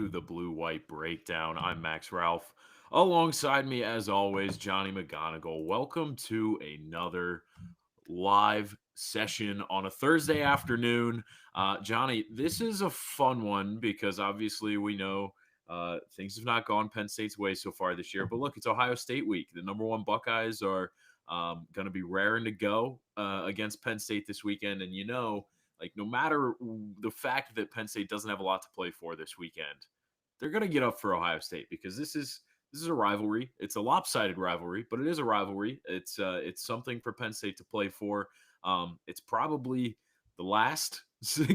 to the Blue White Breakdown. I'm Max Ralph. Alongside me, as always, Johnny McGonigal. Welcome to another live session on a Thursday afternoon. Johnny, this is a fun one because obviously we know things have not gone Penn State's way so far this year. But look, it's Ohio State week. The number one Buckeyes are going to be raring to go against Penn State this weekend. And like no matter the fact that Penn State doesn't have a lot to play for this weekend, they're going to get up for Ohio State because this is a rivalry. It's a lopsided rivalry, but it is a rivalry. It's something for Penn State to play for. It's probably the last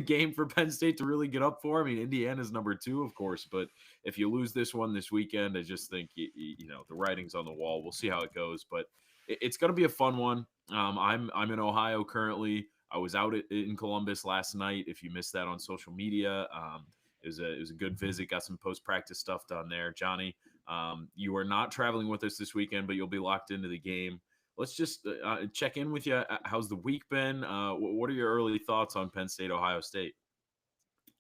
game for Penn State to really get up for. I mean, Indiana's number 2, of course, but if you lose this one this weekend, I just think the writing's on the wall. We'll see how it goes, but it's going to be a fun one. I'm in Ohio currently. I was out in Columbus last night. If you missed that on social media, it was a good visit. Got some post practice stuff done there. Johnny, you are not traveling with us this weekend, but you'll be locked into the game. Let's just check in with you. How's the week been? What are your early thoughts on Penn State, Ohio State?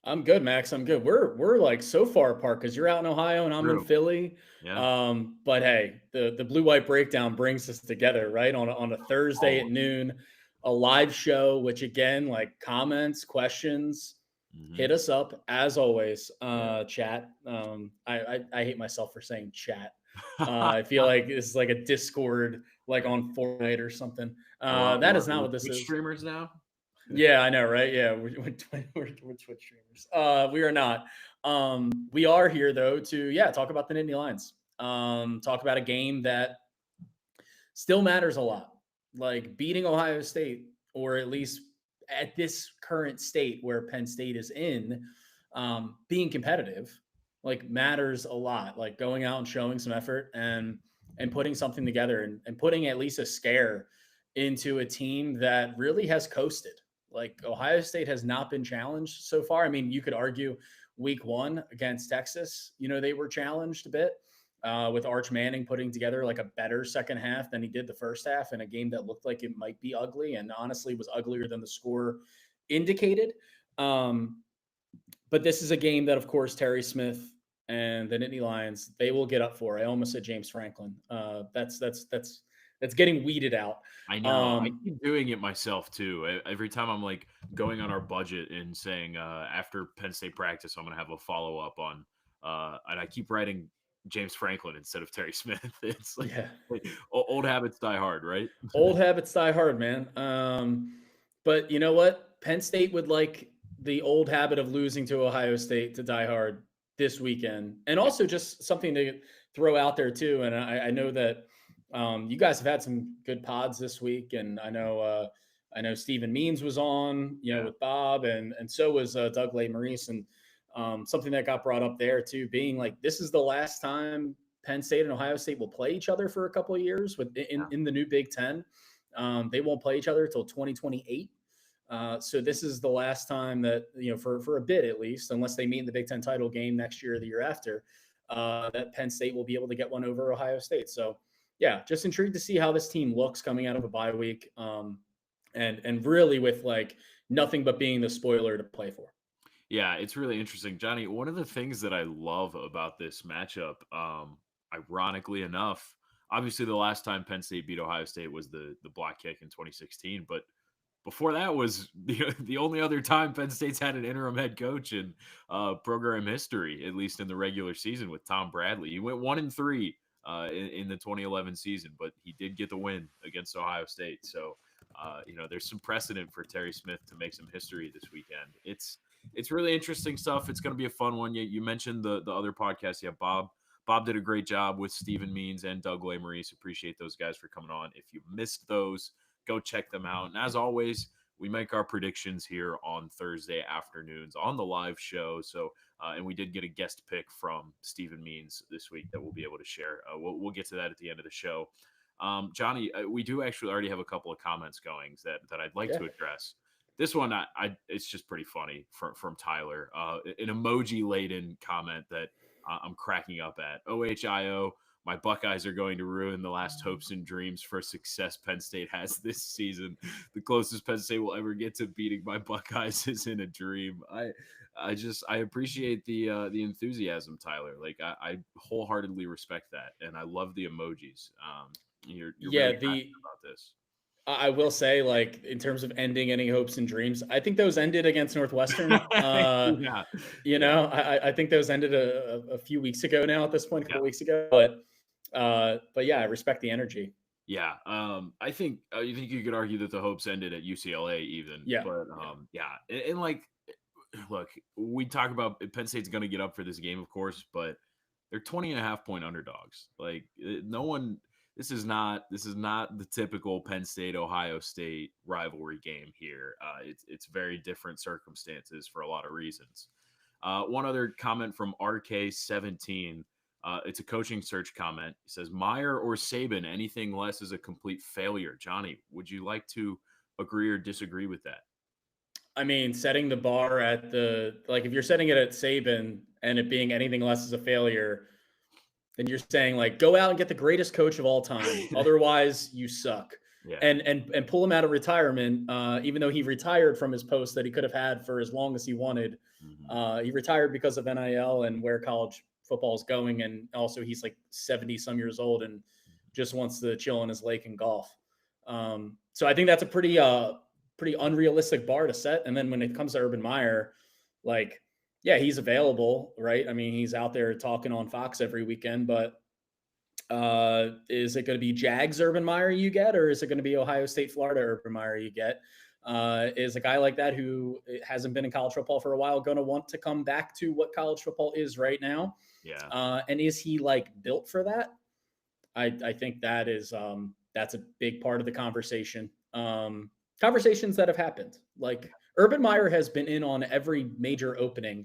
I'm good, Max. I'm good. We're like so far apart because you're out in Ohio and I'm in True. Philly. Yeah. But hey, the Blue White Breakdown brings us together, right? On a Thursday at Always. noon, a live show, which again, like comments, questions, hit Mhm. us up as always. Yeah. Chat. I hate myself for saying chat. I feel like it's like a Discord, like on Fortnite or something. That is not We're what this Twitch is. streamers now. Yeah, I know, right? Yeah, we're Twitch streamers. We are not. We are here though to talk about the Nittany Lions. Talk about a game that still matters a lot, like beating Ohio State, or at least at this current state where Penn State is in, being competitive, like matters a lot. Like going out and showing some effort and putting something together and putting at least a scare into a team that really has coasted. Like Ohio State has not been challenged so far. I mean, you could argue week 1 against Texas, they were challenged a bit with Arch Manning putting together like a better second half than he did the first half in a game that looked like it might be ugly and honestly was uglier than the score indicated. Um, but this is a game that, of course, Terry Smith and the Nittany Lions, they will get up for. I almost said James Franklin. That's getting weeded out. I know. I Um, keep doing it myself too. Every time I'm like going on our budget and saying after Penn State practice, I'm gonna have a follow up on, and I keep writing James Franklin instead of Terry Smith. It's yeah, like old habits die hard, right? old habits die hard, man. But you know what? Penn State would like the old habit of losing to Ohio State to die hard this weekend. And Yeah. also just something to throw out there too. And I know that you guys have had some good pods this week, and I know Stephen Means was on, Yeah. with Bob, and so was Doug Maurice, and something that got brought up there too, being like this is the last time Penn State and Ohio State will play each other for a couple of years with in the new Big Ten. They won't play each other until 2028. So this is the last time that for a bit at least, unless they meet in the Big Ten title game next year or the year after, that Penn State will be able to get one over Ohio State. So yeah, just intrigued to see how this team looks coming out of a bye week, and really with like nothing but being the spoiler to play for. Yeah, it's really interesting, Johnny. One of the things that I love about this matchup, ironically enough, obviously the last time Penn State beat Ohio State was the block kick in 2016, but before that was the only other time Penn State's had an interim head coach in program history, at least in the regular season, with Tom Bradley. He went 1-3 in the 2011 season, but he did get the win against Ohio State. So, there's some precedent for Terry Smith to make some history this weekend. It's really interesting stuff. It's going to be a fun one. You mentioned the other podcast. Yeah, Bob did a great job with Stephen Means and Doug Maurice. Appreciate those guys for coming on. If you missed those, go check them out. And as always, we make our predictions here on Thursday afternoons on the live show. So, and we did get a guest pick from Stephen Means this week that we'll be able to share. We'll get to that at the end of the show. Johnny, we do actually already have a couple of comments going that I'd like Yeah. to address. This one, it's just pretty funny from Tyler. An emoji laden comment that I'm cracking up at. OHIO, my Buckeyes are going to ruin the last hopes and dreams for success Penn State has this season. The closest Penn State will ever get to beating my Buckeyes is in a dream. I appreciate the enthusiasm, Tyler. Like I wholeheartedly respect that, and I love the emojis. You're Yeah, really passionate about this. I will say, like, in terms of ending any hopes and dreams, I think those ended against Northwestern. Yeah, yeah, I think those ended a few weeks ago now. At this point, a yeah. couple weeks ago, but yeah, I respect the energy. Yeah, I think you could argue that the hopes ended at UCLA even, Yeah, but yeah, yeah, and like, look, we talk about Penn State's going to get up for this game, of course, but they're 20.5 point underdogs. Like, no one. This is not the typical Penn State Ohio State rivalry game here. It's very different circumstances for a lot of reasons. One other comment from RK17. It's a coaching search comment. It says Meyer or Saban, anything less is a complete failure. Johnny, would you like to agree or disagree with that? I mean, setting the bar at if you're setting it at Saban and it being anything less is a failure, then you're saying like go out and get the greatest coach of all time. Otherwise, you suck. Yeah. And pull him out of retirement, even though he retired from his post that he could have had for as long as he wanted. Mm-hmm. He retired because of NIL and where college football is going, and also he's like 70 some years old and just wants to chill on his lake and golf. So I think that's a pretty unrealistic bar to set. And then when it comes to Urban Meyer, like, yeah, he's available, right? I mean, he's out there talking on Fox every weekend, but is it going to be Jags Urban Meyer you get, or is it going to be Ohio State, Florida Urban Meyer you get? Is a guy like that who hasn't been in college football for a while going to want to come back to what college football is right now? Yeah. And is he like built for that? I think that's a big part of the conversation. Conversations that have happened. Like Urban Meyer has been in on every major opening,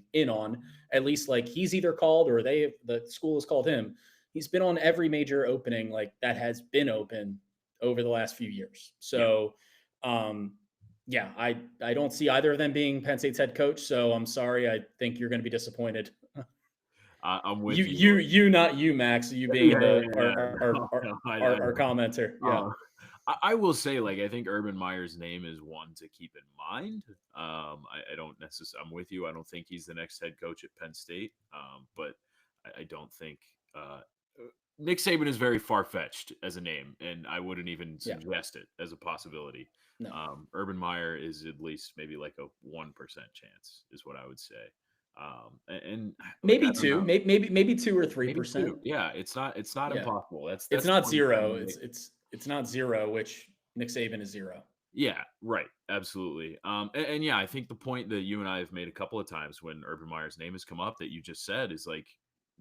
at least like he's either called or the school has called him. He's been on every major opening like that has been open over the last few years. Yeah. So yeah, I don't see either of them being Penn State's head coach. So I'm sorry. I think you're going to be disappointed. I'm with You, not you, Max. You being Yeah, the yeah, yeah. No, no, our commenter. Yeah. I will say, like, I think Urban Meyer's name is one to keep in mind. I don't necessarily. I'm with you. I don't think he's the next head coach at Penn State. But I don't think Nick Saban is very far fetched as a name, and I wouldn't even Yeah. suggest it as a possibility. No. Urban Meyer is at least maybe like a 1% chance, is what I would say. And like, Maybe I don't two, know. maybe 2 or Maybe 3%. two. Yeah, it's not Yeah. impossible. That's It's the not point I'm trying zero. to make. It's not zero, which Nick Saban is zero. Yeah, right. Absolutely. And yeah, I think the point that you and I have made a couple of times when Urban Meyer's name has come up that you just said is like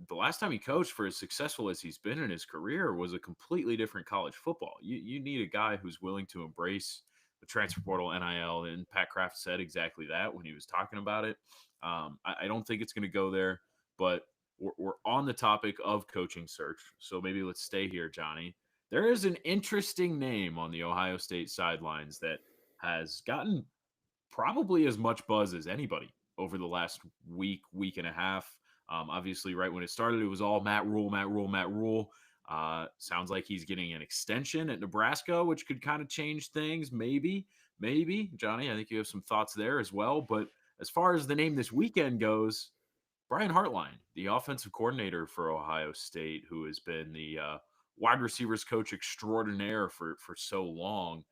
the last time he coached, for as successful as he's been in his career, was a completely different college football. You need a guy who's willing to embrace the transfer portal, NIL, and Pat Kraft said exactly that when he was talking about it. I don't think it's going to go there, but we're on the topic of coaching search, so maybe let's stay here, Johnny. There is an interesting name on the Ohio State sidelines that has gotten probably as much buzz as anybody over the last week and a half. Obviously, right when it started, it was all Matt Rule, Matt Rule, Matt Rule. Sounds like he's getting an extension at Nebraska, which could kind of change things. Maybe. Johnny, I think you have some thoughts there as well. But as far as the name this weekend goes, Brian Hartline, the offensive coordinator for Ohio State, who has been the wide receivers coach extraordinaire for so long,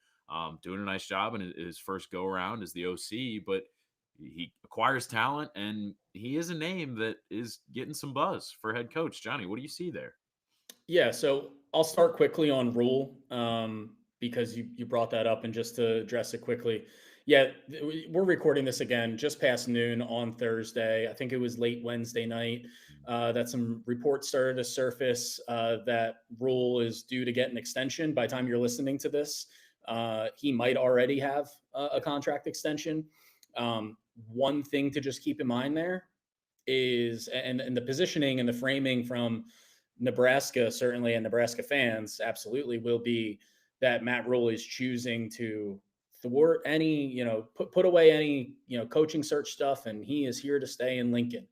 doing a nice job in his first go around as the OC, but he acquires talent, and he is a name that is getting some buzz for head coach. Johnny, what do you see there? Yeah, so I'll start quickly on Rule because you brought that up, and just to address it quickly, yeah, we're recording this again just past noon on Thursday. I think it was late Wednesday night that some reports started to surface that Rule is due to get an extension. By the time you're listening to this, he might already have a contract extension. One thing to just keep in mind there is, and the positioning and the framing from Nebraska, certainly, and Nebraska fans absolutely will be that Matt Rule is choosing to thwart any, put away any, coaching search stuff, and he is here to stay in Lincoln.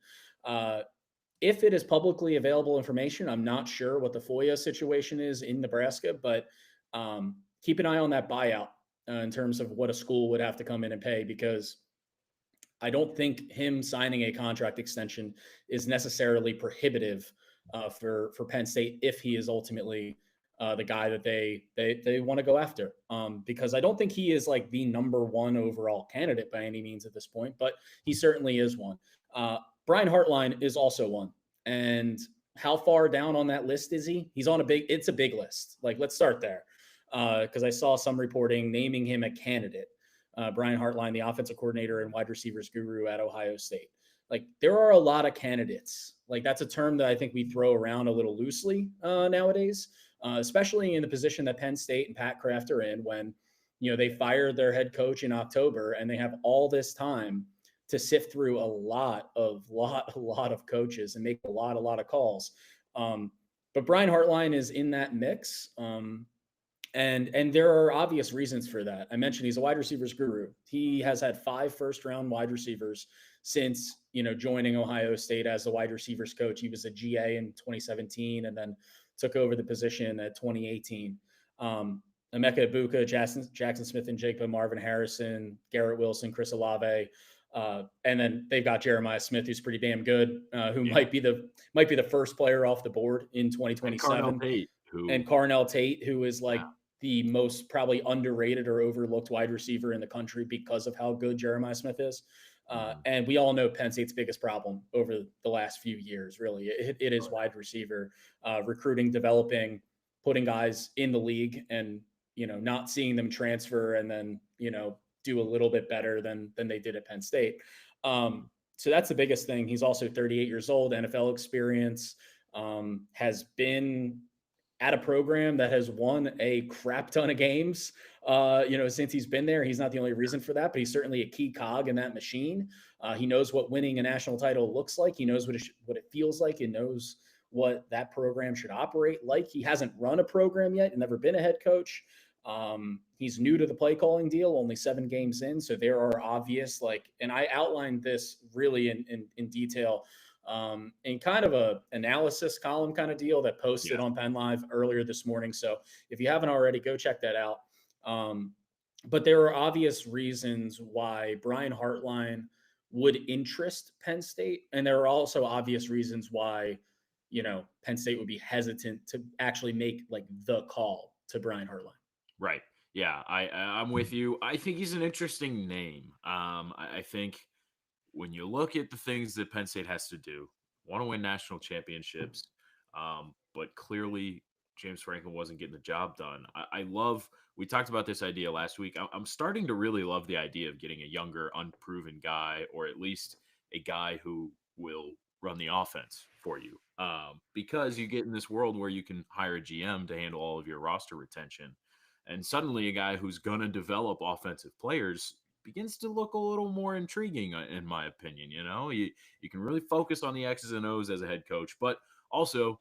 If it is publicly available information, I'm not sure what the FOIA situation is in Nebraska, but keep an eye on that buyout in terms of what a school would have to come in and pay, because I don't think him signing a contract extension is necessarily prohibitive for Penn State if he is ultimately the guy that they want to go after. Because I don't think he is like the number one overall candidate by any means at this point, but he certainly is one. Brian Hartline is also one, and how far down on that list is he? He's on it's a big list. Like, let's start there. Because I saw some reporting naming him a candidate. Brian Hartline, the offensive coordinator and wide receivers guru at Ohio State. Like, there are a lot of candidates. Like, that's a term that I think we throw around a little loosely nowadays, especially in the position that Penn State and Pat Kraft are in when, they fired their head coach in October and they have all this time to sift through a lot of coaches and make a lot of calls. But Brian Hartline is in that mix. And there are obvious reasons for that. I mentioned he's a wide receivers guru. He has had 5 first-round wide receivers since, joining Ohio State as the wide receivers coach. He was a GA in 2017 and then took over the position at 2018. Emeka Ibuka, Jackson Smith and Jigba, Marvin Harrison, Garrett Wilson, Chris Olave. And then they've got Jeremiah Smith, who's pretty damn good, who might be the first player off the board in 2027. And Carnell Tate, who is like the most probably underrated or overlooked wide receiver in the country because of how good Jeremiah Smith is. And we all know Penn State's biggest problem over the last few years, really. It is wide receiver, recruiting, developing, putting guys in the league and, not seeing them transfer and then, do a little bit better than they did at Penn State. So that's the biggest thing. He's also 38 years old, NFL experience, has been at a program that has won a crap ton of games, since he's been there. He's not the only reason for that, but he's certainly a key cog in that machine. He knows what winning a national title looks like. He knows what it feels like. He knows what that program should operate like. He hasn't run a program yet and never been a head coach. He's new to the play calling deal, only 7 games in. So there are obvious, and I outlined this really in detail in kind of a analysis column kind of deal that posted on Penn Live earlier this morning. So if you haven't already, go check that out. But there are obvious reasons why Brian Hartline would interest Penn State. And there are also obvious reasons why, Penn State would be hesitant to actually make the call to Brian Hartline. Right. Yeah, I'm with you. I think he's an interesting name. I think when you look at the things that Penn State has to do, want to win national championships, but clearly James Franklin wasn't getting the job done. We talked about this idea last week. I'm starting to really love the idea of getting a younger, unproven guy, or at least a guy who will run the offense for you. Because you get in this world where you can hire a GM to handle all of your roster retention. And suddenly a guy who's going to develop offensive players begins to look a little more intriguing, in my opinion. You can really focus on the X's and O's as a head coach, but also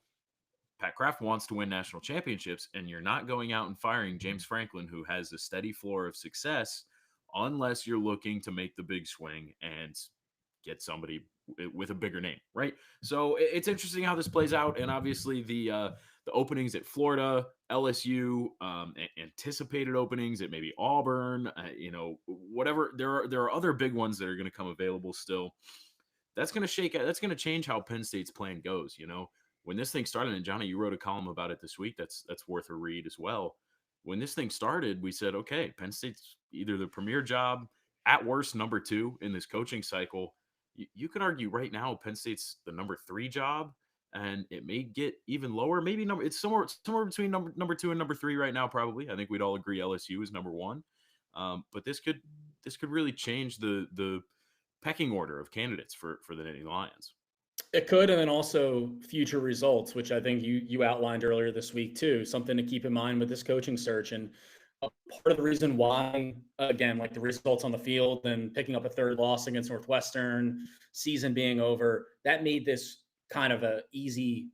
Pat Kraft wants to win national championships, and you're not going out and firing James Franklin, who has a steady floor of success, unless you're looking to make the big swing and get somebody with a bigger name, right? So it's interesting how this plays out, and obviously the openings at Florida, LSU, anticipated openings at maybe Auburn, whatever. There are other big ones that are going to come available still. That's going to change how Penn State's plan goes. When this thing started, and Johnny, you wrote a column about it this week. That's worth a read as well. When this thing started, we said, okay, Penn State's either the premier job, at worst number 2 in this coaching cycle. You could argue right now Penn State's the number 3 job, and it may get even lower. Maybe it's somewhere between number 2 and number 3 right now. Probably, I think we'd all agree LSU is number 1. But this could really change the pecking order of candidates for the Nittany Lions. It could, and then also future results, which I think you outlined earlier this week too. Something to keep in mind with this coaching search, and part of the reason why, again, the results on the field and picking up a 3rd loss against Northwestern, season being over, that made this kind of a easy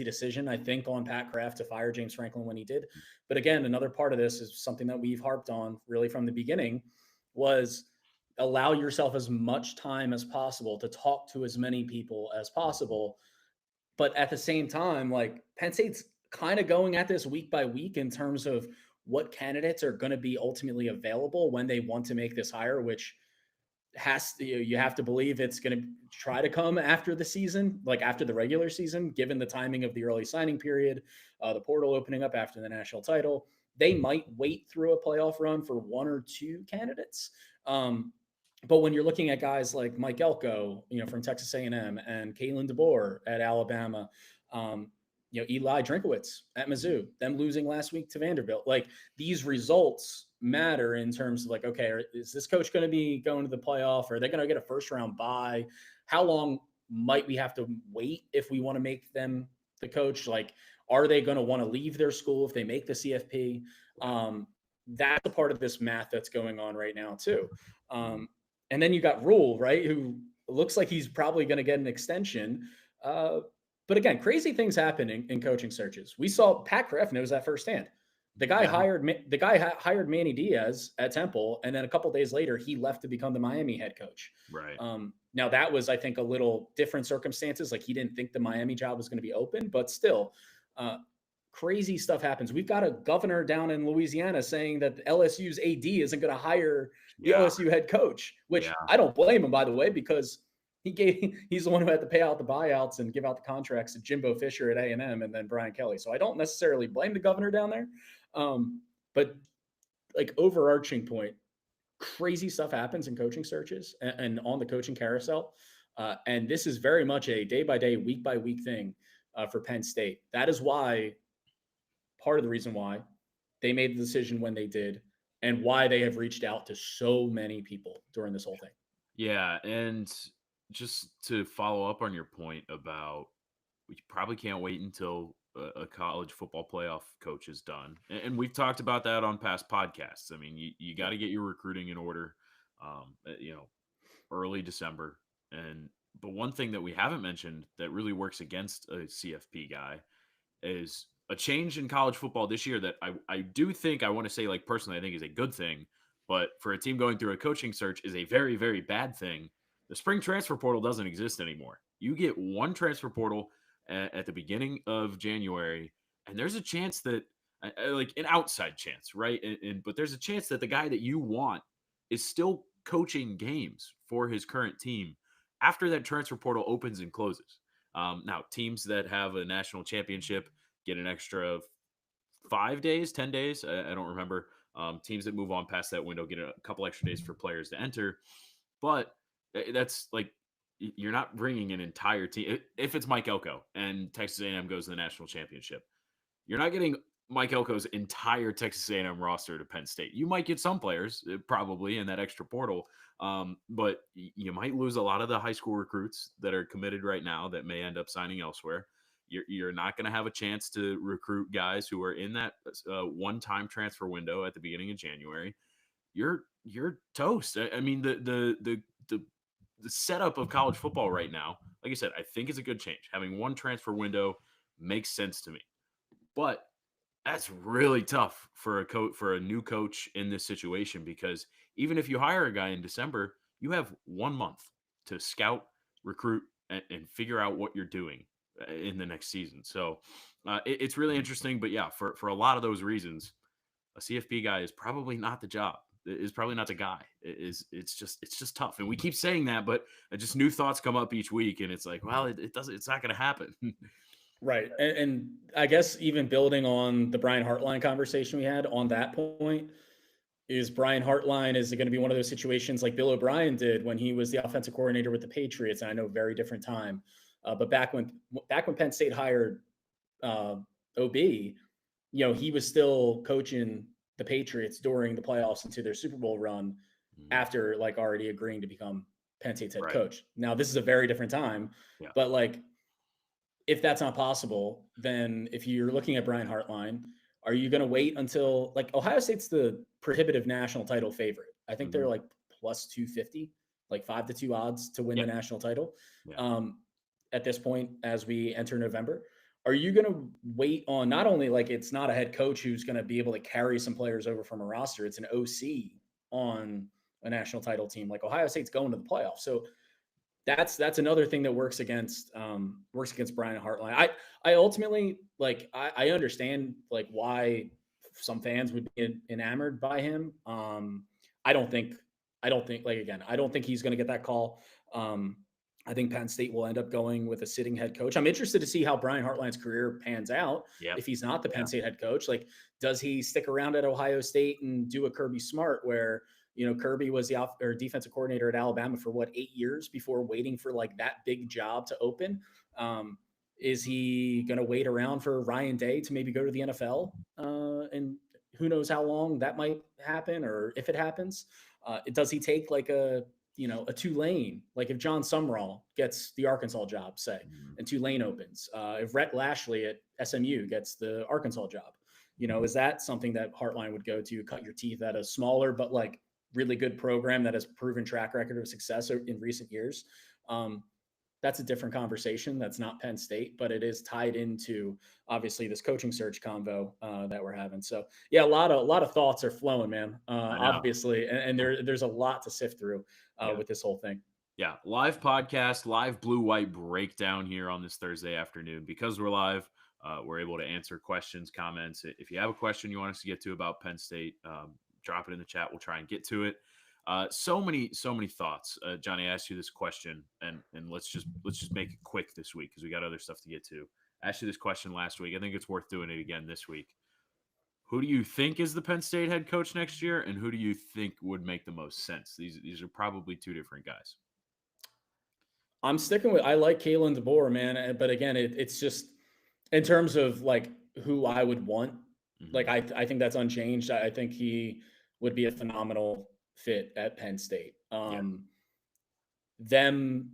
decision, I think, on Pat Kraft to fire James Franklin when he did. But again, another part of this is something that we've harped on really from the beginning, was allow yourself as much time as possible to talk to as many people as possible. But at the same time, Penn State's kind of going at this week by week in terms of what candidates are going to be ultimately available when they want to make this hire, which you have to believe it's going to try to come after the season, like after the regular season, given the timing of the early signing period, the portal opening up after the national title. They might wait through a playoff run for one or two candidates. But when you're looking at guys like Mike Elko, from Texas A&M, and Kalen DeBoer at Alabama, Eli Drinkowitz at Mizzou, them losing last week to Vanderbilt, like these results matter in terms of like, okay, is this coach going to be going to the playoff? Are they going to get a first round bye? How long might we have to wait if we want to make them the coach? Like, are they going to want to leave their school if they make the CFP? That's a part of this math that's going on right now too. And then you got Rule, right, who looks like he's probably going to get an extension. But again, crazy things happen in coaching searches. We saw Pat Kraft knows that firsthand. The guy hired Manny Diaz at Temple, and then a couple days later, he left to become the Miami head coach. Right. Now that was, I think, a little different circumstances. Like he didn't think the Miami job was going to be open, but still, crazy stuff happens. We've got a governor down in Louisiana saying that LSU's AD isn't going to hire the LSU head coach, which I don't blame him, by the way, because he's the one who had to pay out the buyouts and give out the contracts to Jimbo Fisher at A&M and then Brian Kelly. So I don't necessarily blame the governor down there. But like overarching point, crazy stuff happens in coaching searches and on the coaching carousel. And this is very much a day by day, week by week thing for Penn State. That is why part of the reason why they made the decision when they did and why they have reached out to so many people during this whole thing. Yeah. And just to follow up on your point about we probably can't wait until a college football playoff coach is done. And we've talked about that on past podcasts. I mean, you got to get your recruiting in order, early December. But one thing that we haven't mentioned that really works against a CFP guy is a change in college football this year that I do think, I want to say, like, personally, I think is a good thing, but for a team going through a coaching search is a very, very bad thing. The spring transfer portal doesn't exist anymore. You get one transfer portal at the beginning of January, and there's a chance that, like an outside chance, right? But there's a chance that the guy that you want is still coaching games for his current team after that transfer portal opens and closes. Now, teams that have a national championship get an extra 5 days, 10 days. I don't remember. Teams that move on past that window get a couple extra days for players to enter. But that's like, you're not bringing an entire team. If it's Mike Elko and Texas A&M goes to the national championship, you're not getting Mike Elko's entire Texas A&M roster to Penn State. You might get some players probably in that extra portal, but you might lose a lot of the high school recruits that are committed right now that may end up signing elsewhere. You're not going to have a chance to recruit guys who are in that one-time transfer window at the beginning of January. You're toast. I mean, the setup of college football right now, like I said, I think it's a good change. Having one transfer window makes sense to me, but that's really tough for a new coach in this situation, because even if you hire a guy in December, you have 1 month to scout, recruit, and figure out what you're doing in the next season. So it's really interesting. But yeah, for a lot of those reasons, a CFP guy is probably not the job. Is probably not the guy. It's just tough. And we keep saying that, but just new thoughts come up each week, and it's like, well, it's not going to happen. Right. And I guess even building on the Brian Hartline conversation we had on that point, is Brian Hartline, is it going to be one of those situations like Bill O'Brien did when he was the offensive coordinator with the Patriots? And I know very different time, but back when Penn State hired OB, he was still coaching the Patriots during the playoffs into their Super Bowl run after like already agreeing to become Penn State's head coach. Now this is a very different time, but like, if that's not possible, then if you're looking at Brian Hartline, are you going to wait until, like, Ohio State's the prohibitive national title favorite? I think they're like plus 250, like 5-2 odds to win the national title at this point as we enter November. Are you going to wait on, not only like it's not a head coach who's going to be able to carry some players over from a roster, it's an OC on a national title team. Like Ohio State's going to the playoffs. So that's another thing that works against Brian Hartline. I ultimately, like, I understand like why some fans would be enamored by him. I don't think I don't think, like, again, I don't think he's going to get that call. Um, I think Penn State will end up going with a sitting head coach. I'm interested to see how Brian Hartline's career pans out Yep. if he's not the Yeah. Penn State head coach. Like, does he stick around at Ohio State and do a Kirby Smart where, Kirby was the defensive coordinator at Alabama for what, 8 years before waiting for like that big job to open? Um, is he going to wait around for Ryan Day to maybe go to the NFL? And who knows how long that might happen or if it happens. Does he take like a Tulane, like if John Sumrall gets the Arkansas job, say, Mhm. and Tulane opens, if Rhett Lashley at SMU gets the Arkansas job, is that something that Hartline would go to, cut your teeth at a smaller but like really good program that has proven track record of success in recent years? Um, that's a different conversation. That's not Penn State, but it is tied into obviously this coaching search convo that we're having. So yeah, a lot of thoughts are flowing, man. I know. Obviously, and there's a lot to sift through Yeah. with this whole thing. Yeah, live podcast, live blue-white breakdown here on this Thursday afternoon. Because we're live, we're able to answer questions, comments. If you have a question you want us to get to about Penn State, drop it in the chat. We'll try and get to it. So many thoughts. Johnny, I asked you this question, and let's just make it quick this week because we got other stuff to get to. I asked you this question last week. I think it's worth doing it again this week. Who do you think is the Penn State head coach next year, and who do you think would make the most sense? These are probably two different guys. I'm sticking with, I like Kalen DeBoer, man, but again, it's just in terms of like who I would want. Like Mhm. I think that's unchanged. I think he would be a phenomenal fit at Penn State. Yeah. Them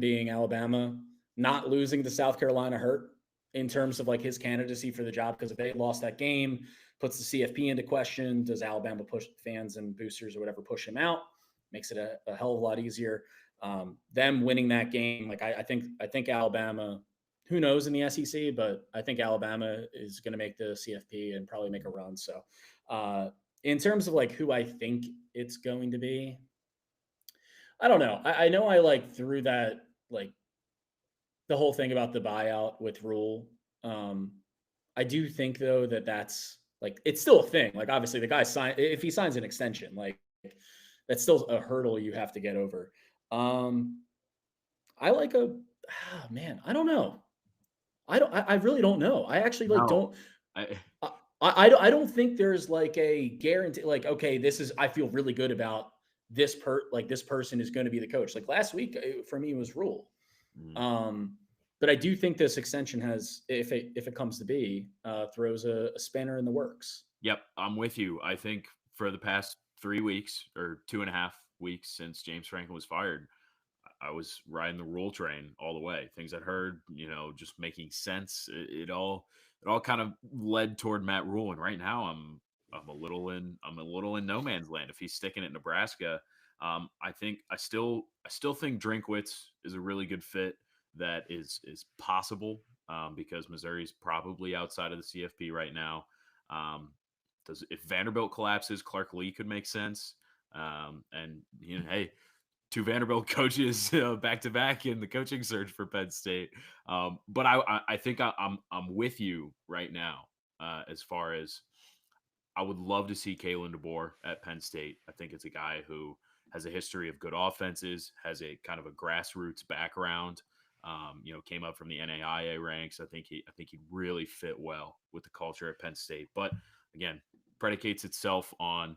being Alabama, not losing to South Carolina hurt in terms of like his candidacy for the job, because if they lost that game, puts the CFP into question. Does Alabama push fans and boosters or whatever push him out? Makes it a hell of a lot easier. Them winning that game, like I think Alabama. Who knows in the SEC, but I think Alabama is going to make the CFP and probably make a run. So, in terms of like who I think it's going to be, I don't know. I know I like threw that like the whole thing about the buyout with Rule. Um, I do think though that that's like it's still a thing. Like obviously the guy if he signs an extension, like that's still a hurdle you have to get over. Um, I like man. I don't know. I really don't know. I actually like No, don't. I I don't think there's like a guarantee. Like okay, this is I feel really good about this person is going to be the coach. Like last week for me was Rule. mm, Um, but I do think this extension has, if it comes to be, throws a spanner in the works. yep, I'm with you. I think for the past 3 weeks or 2.5 weeks since James Franklin was fired, I was riding the Rule train all the way. Things I'd heard, just making sense. It all kind of led toward Matt Rule, and right now I'm a little in no man's land. If he's sticking at Nebraska, I still think Drinkwitz is a really good fit. That is possible because Missouri's probably outside of the CFP right now. Um, if Vanderbilt collapses, Clark Lee could make sense. And hey, two Vanderbilt coaches back to back in the coaching search for Penn State. But I think I'm with you right now as far as I would love to see Kalen DeBoer at Penn State. I think it's a guy who has a history of good offenses, has a kind of a grassroots background. Came up from the NAIA ranks. I think he'd really fit well with the culture at Penn State. But again, predicates itself on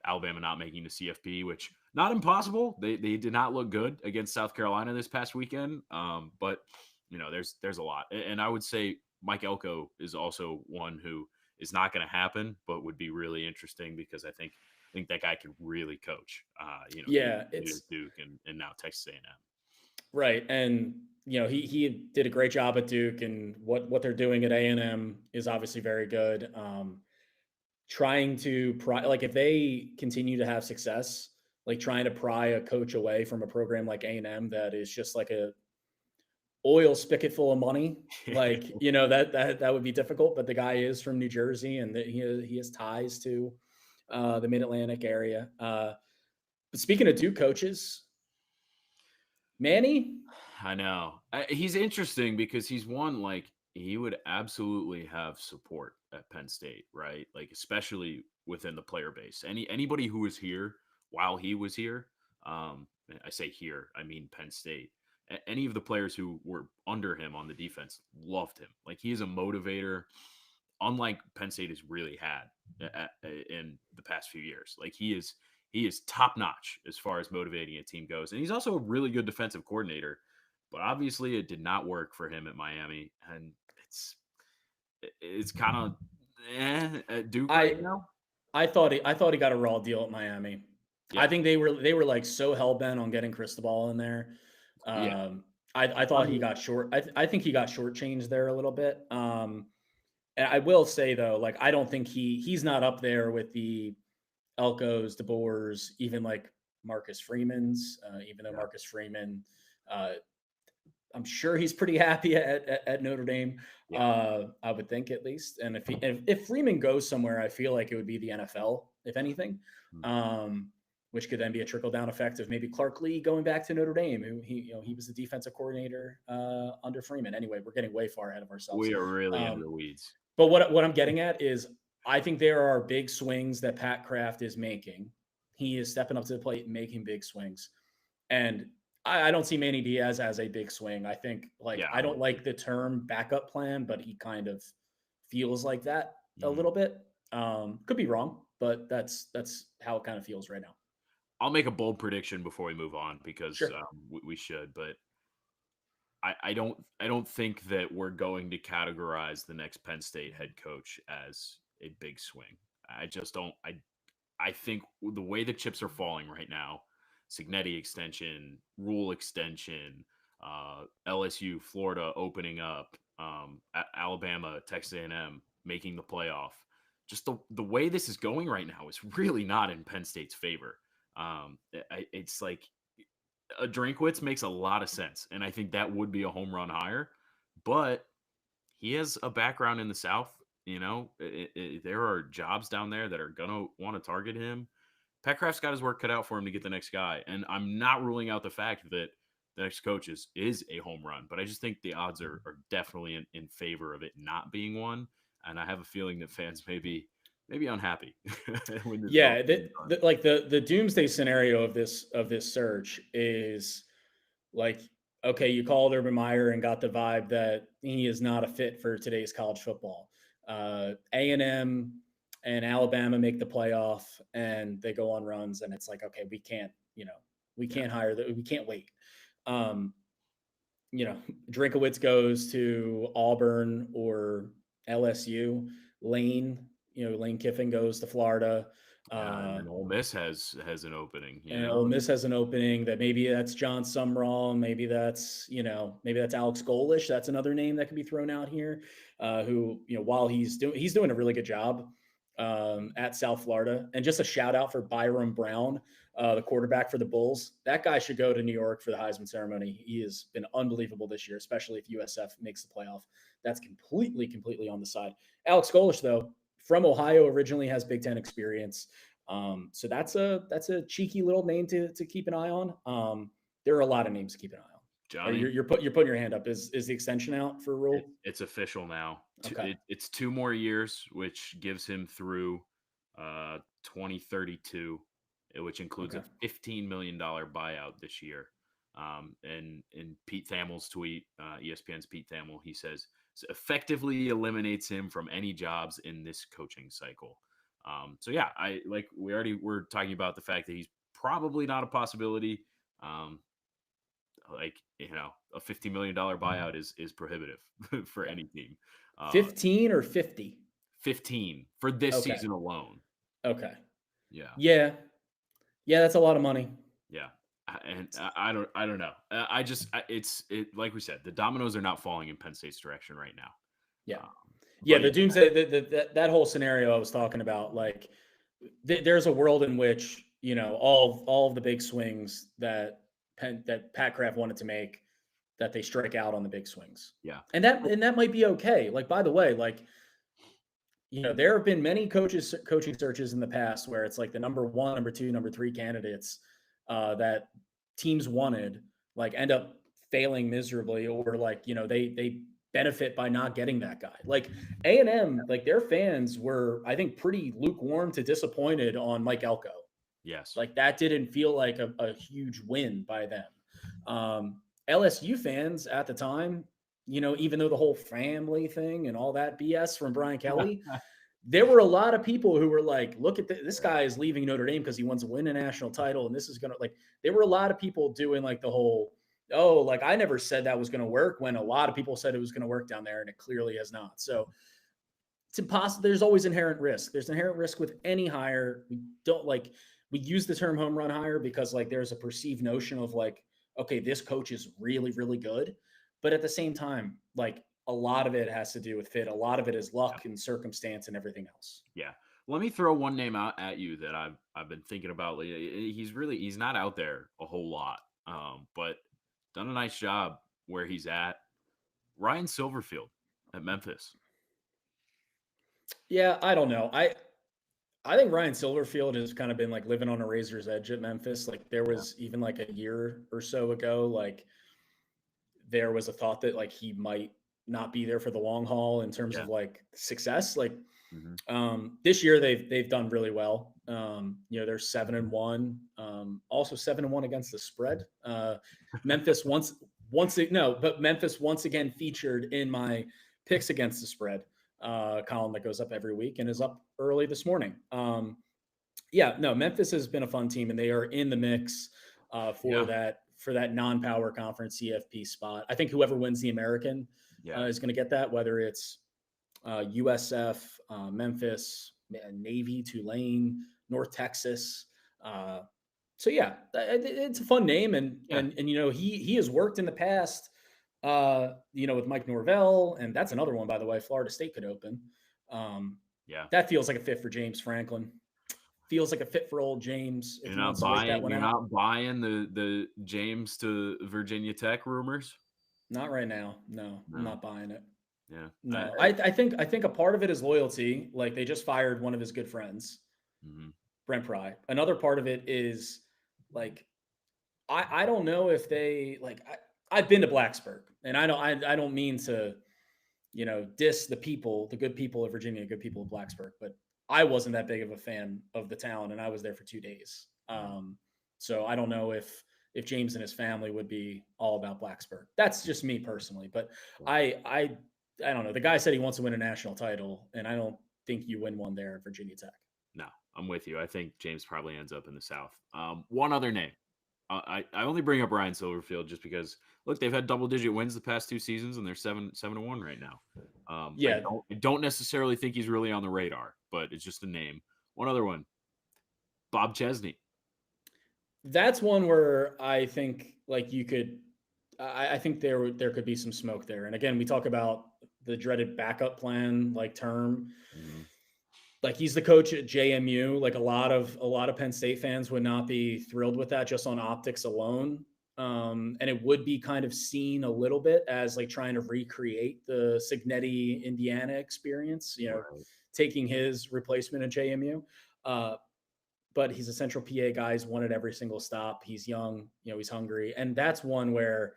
Alabama not making the CFP, which not impossible. They did not look good against South Carolina this past weekend. But there's a lot, and I would say Mike Elko is also one who is not going to happen, but would be really interesting because I think that guy can really coach. Yeah, Leader it's Duke and now Texas A&M. right, and he did a great job at Duke, and what they're doing at A&M is obviously very good. Trying to like if they continue to have success, like trying to pry a coach away from a program like A&M that is just like a oil spigot full of money, like that would be difficult. But the guy is from New Jersey, and he has ties to the Mid Atlantic area. But speaking of Duke coaches, Manny, I know. He's interesting because he's one like he would absolutely have support at Penn State, right? Like especially within the player base. Anybody who was here while he was here. I say here, I mean Penn State. Any of the players who were under him on the defense loved him. Like, he is a motivator, unlike Penn State has really had in the past few years. Like, he is top notch as far as motivating a team goes, and he's also a really good defensive coordinator. But obviously, it did not work for him at Miami, and it's kind of at Duke right I now. I thought he got a raw deal at Miami. I Yeah, think they were like so hell bent on getting Cristobal in there. yeah. I I thought he mean, got short. I think he got shortchanged there a little bit. And I will say though, like I don't think he's not up there with the Elkos, DeBoers, even like Marcus Freeman's. Even though yeah, Marcus Freeman, uh, I'm sure he's pretty happy at Notre Dame. yeah. I would think at least. And if Freeman goes somewhere, I feel like it would be the NFL, if anything, Mm. which could then be a trickle down effect of maybe Clark Lee going back to Notre Dame, who he was the defensive coordinator under Freeman. Anyway, we're getting way far ahead of ourselves. We are really into Um, the weeds. but what I'm getting at is I think there are big swings that Pat Kraft is making. He is stepping up to the plate and making big swings. And I don't see Manny Diaz as a big swing. I think like Yeah, I don't like the term backup plan, but he kind of feels like that a mhm. little bit. Could be wrong, but that's how it kind of feels right now. I'll make a bold prediction before we move on because Sure. we should, but I don't think that we're going to categorize the next Penn State head coach as a big swing. I just don't. I think the way the chips are falling right now, Signetti extension, Rule extension, LSU, Florida opening up, Alabama, Texas A&M making the playoff. Just the way this is going right now is really not in Penn State's favor. It's like a Drinkwitz makes a lot of sense, and I think that would be a home run hire. But he has a background in the South. There are jobs down there that are gonna want to target him. Petcraft's got his work cut out for him to get the next guy, and I'm not ruling out the fact that the next coach is a home run, but I just think the odds are definitely in favor of it not being one, and I have a feeling that fans may be unhappy when this is all Yeah, said and done. like the doomsday scenario of this search is like, okay, you called Urban Meyer and got the vibe that he is not a fit for today's college football. A&M and Alabama make the playoff and they go on runs, and it's like, okay, we can't, we Yeah, can't we can't wait. Um, Drinkowitz goes to Auburn or LSU. Lane Kiffin goes to Florida. and Uh, then Ole Miss has an opening. and Ole Miss has an opening that maybe that's John Sumrall, maybe that's Alex Golish. That's another name that could be thrown out here. Who while he's doing a really good job at South Florida. And just a shout out for Byram Brown, the quarterback for the Bulls. That guy should go to New York for the Heisman ceremony. He has been unbelievable this year, especially if USF makes the playoff. That's completely on the side. Alex Golish, though, from Ohio, originally has Big Ten experience. So that's a cheeky little name to keep an eye on. There are a lot of names to keep an eye on. Or Johnny. you're putting your hand up. Is the extension out for Rule? It's official now. Okay. It's 2 more years, which gives him through 2032, which includes Okay. a $15 million buyout this year. And in Pete Thamel's tweet, ESPN's Pete Thamel, he says, "So effectively eliminates him from any jobs in this coaching cycle." So yeah, I like we already were talking about the fact that he's probably not a possibility. Um, a $50 million buyout is prohibitive for Yeah. any team. 15 or 50? 15 for this Okay. season alone. Okay. Yeah, Yeah. Yeah, that's a lot of money. yeah. I don't know. It's like we said, the dominoes are not falling in Penn State's direction right now. Yeah. Um, Yeah, but the yeah, doomsday, that whole scenario I was talking about, like there's a world in which, all of the big swings that Pat Kraft wanted to make, that they strike out on the big swings. yeah, And that might be okay. Like, by the way, like, there have been many coaching searches in the past where it's like the number one, number two, number three candidates that teams wanted, like, end up failing miserably, or like they benefit by not getting that guy. Like A&M, like their fans were, I think, pretty lukewarm to disappointed on Mike Elko. Yes. Like that didn't feel like a huge win by them. LSU fans at the time, even though the whole family thing and all that BS from Brian Kelly, there were a lot of people who were like, look at this guy is leaving Notre Dame because he wants to win a national title. And this is going to there were a lot of people doing like the whole, oh, like I never said that was going to work, when a lot of people said it was going to work down there and it clearly has not. So it's impossible. There's always inherent risk. There's inherent risk with any hire. We use the term home run hire because like there's a perceived notion of like, okay, this coach is really, really good. But at the same time, like a lot of it has to do with fit. A lot of it is luck and circumstance and everything else. Yeah. Let me throw one name out at you that I've been thinking about. He's not out there a whole lot, but done a nice job where he's at. Ryan Silverfield at Memphis. Yeah, I don't know. I think Ryan Silverfield has kind of been like living on a razor's edge at Memphis. Like there was even like a year or so ago, like there was a thought that like he might not be there for the long haul in terms of like success. Like this year they've done really well. They're 7-1, also 7-1 against the spread. Memphis Memphis once again featured in my picks against the spread column that goes up every week and is up early this morning. Memphis has been a fun team and they are in the mix for that non-power conference CFP spot. I think whoever wins the American is going to get that, whether it's USF, Memphis, Navy, Tulane, North Texas. It's a fun name, and he has worked in the past, with Mike Norvell, and that's another one, by the way. Florida State could open. That feels like a fit for James Franklin. Feels like a fit for old James. You're not buying the James to Virginia Tech rumors. Not right now. No, I'm not buying it. Yeah. No, I think a part of it is loyalty. Like they just fired one of his good friends, Brent Pry. Another part of it is like, I don't know if they like. I've been to Blacksburg, and I don't mean to, diss the good people of Virginia, good people of Blacksburg, but I wasn't that big of a fan of the town, and I was there for 2 days. So I don't know if James and his family would be all about Blacksburg. That's just me personally, but I don't know. The guy said he wants to win a national title, and I don't think you win one there at Virginia Tech. No, I'm with you. I think James probably ends up in the South. One other name. I only bring up Ryan Silverfield just because, look, they've had double-digit wins the past 2 seasons, and they're 7-1 right now. I don't necessarily think he's really on the radar, but it's just a name. One other one, Bob Chesney. That's one where I think like you could. I think there could be some smoke there. And again, we talk about the dreaded backup plan, like term. Like he's the coach at JMU. Like a lot of Penn State fans would not be thrilled with that just on optics alone. And it would be kind of seen a little bit as like trying to recreate the Cignetti, Indiana experience, taking his replacement at JMU. But he's a Central PA guy. He's won at every single stop. He's young, he's hungry. And that's one where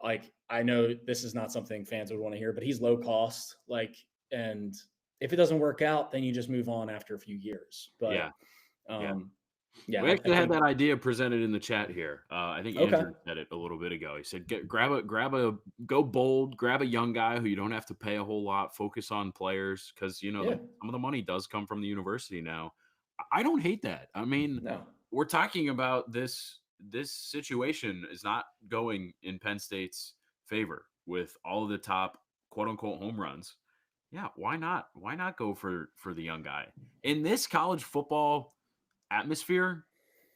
like, I know this is not something fans would want to hear, but he's low cost. Like, and if it doesn't work out, then you just move on after a few years. But we actually had that idea presented in the chat here. I think Andrew said it a little bit ago. He said, go bold, grab a young guy who you don't have to pay a whole lot, focus on players. Cause some of the money does come from the university now. I don't hate that. I mean, we're talking about this situation is not going in Penn State's favor with all of the top quote unquote home runs. Yeah, why not? Why not go for the young guy? In this college football atmosphere,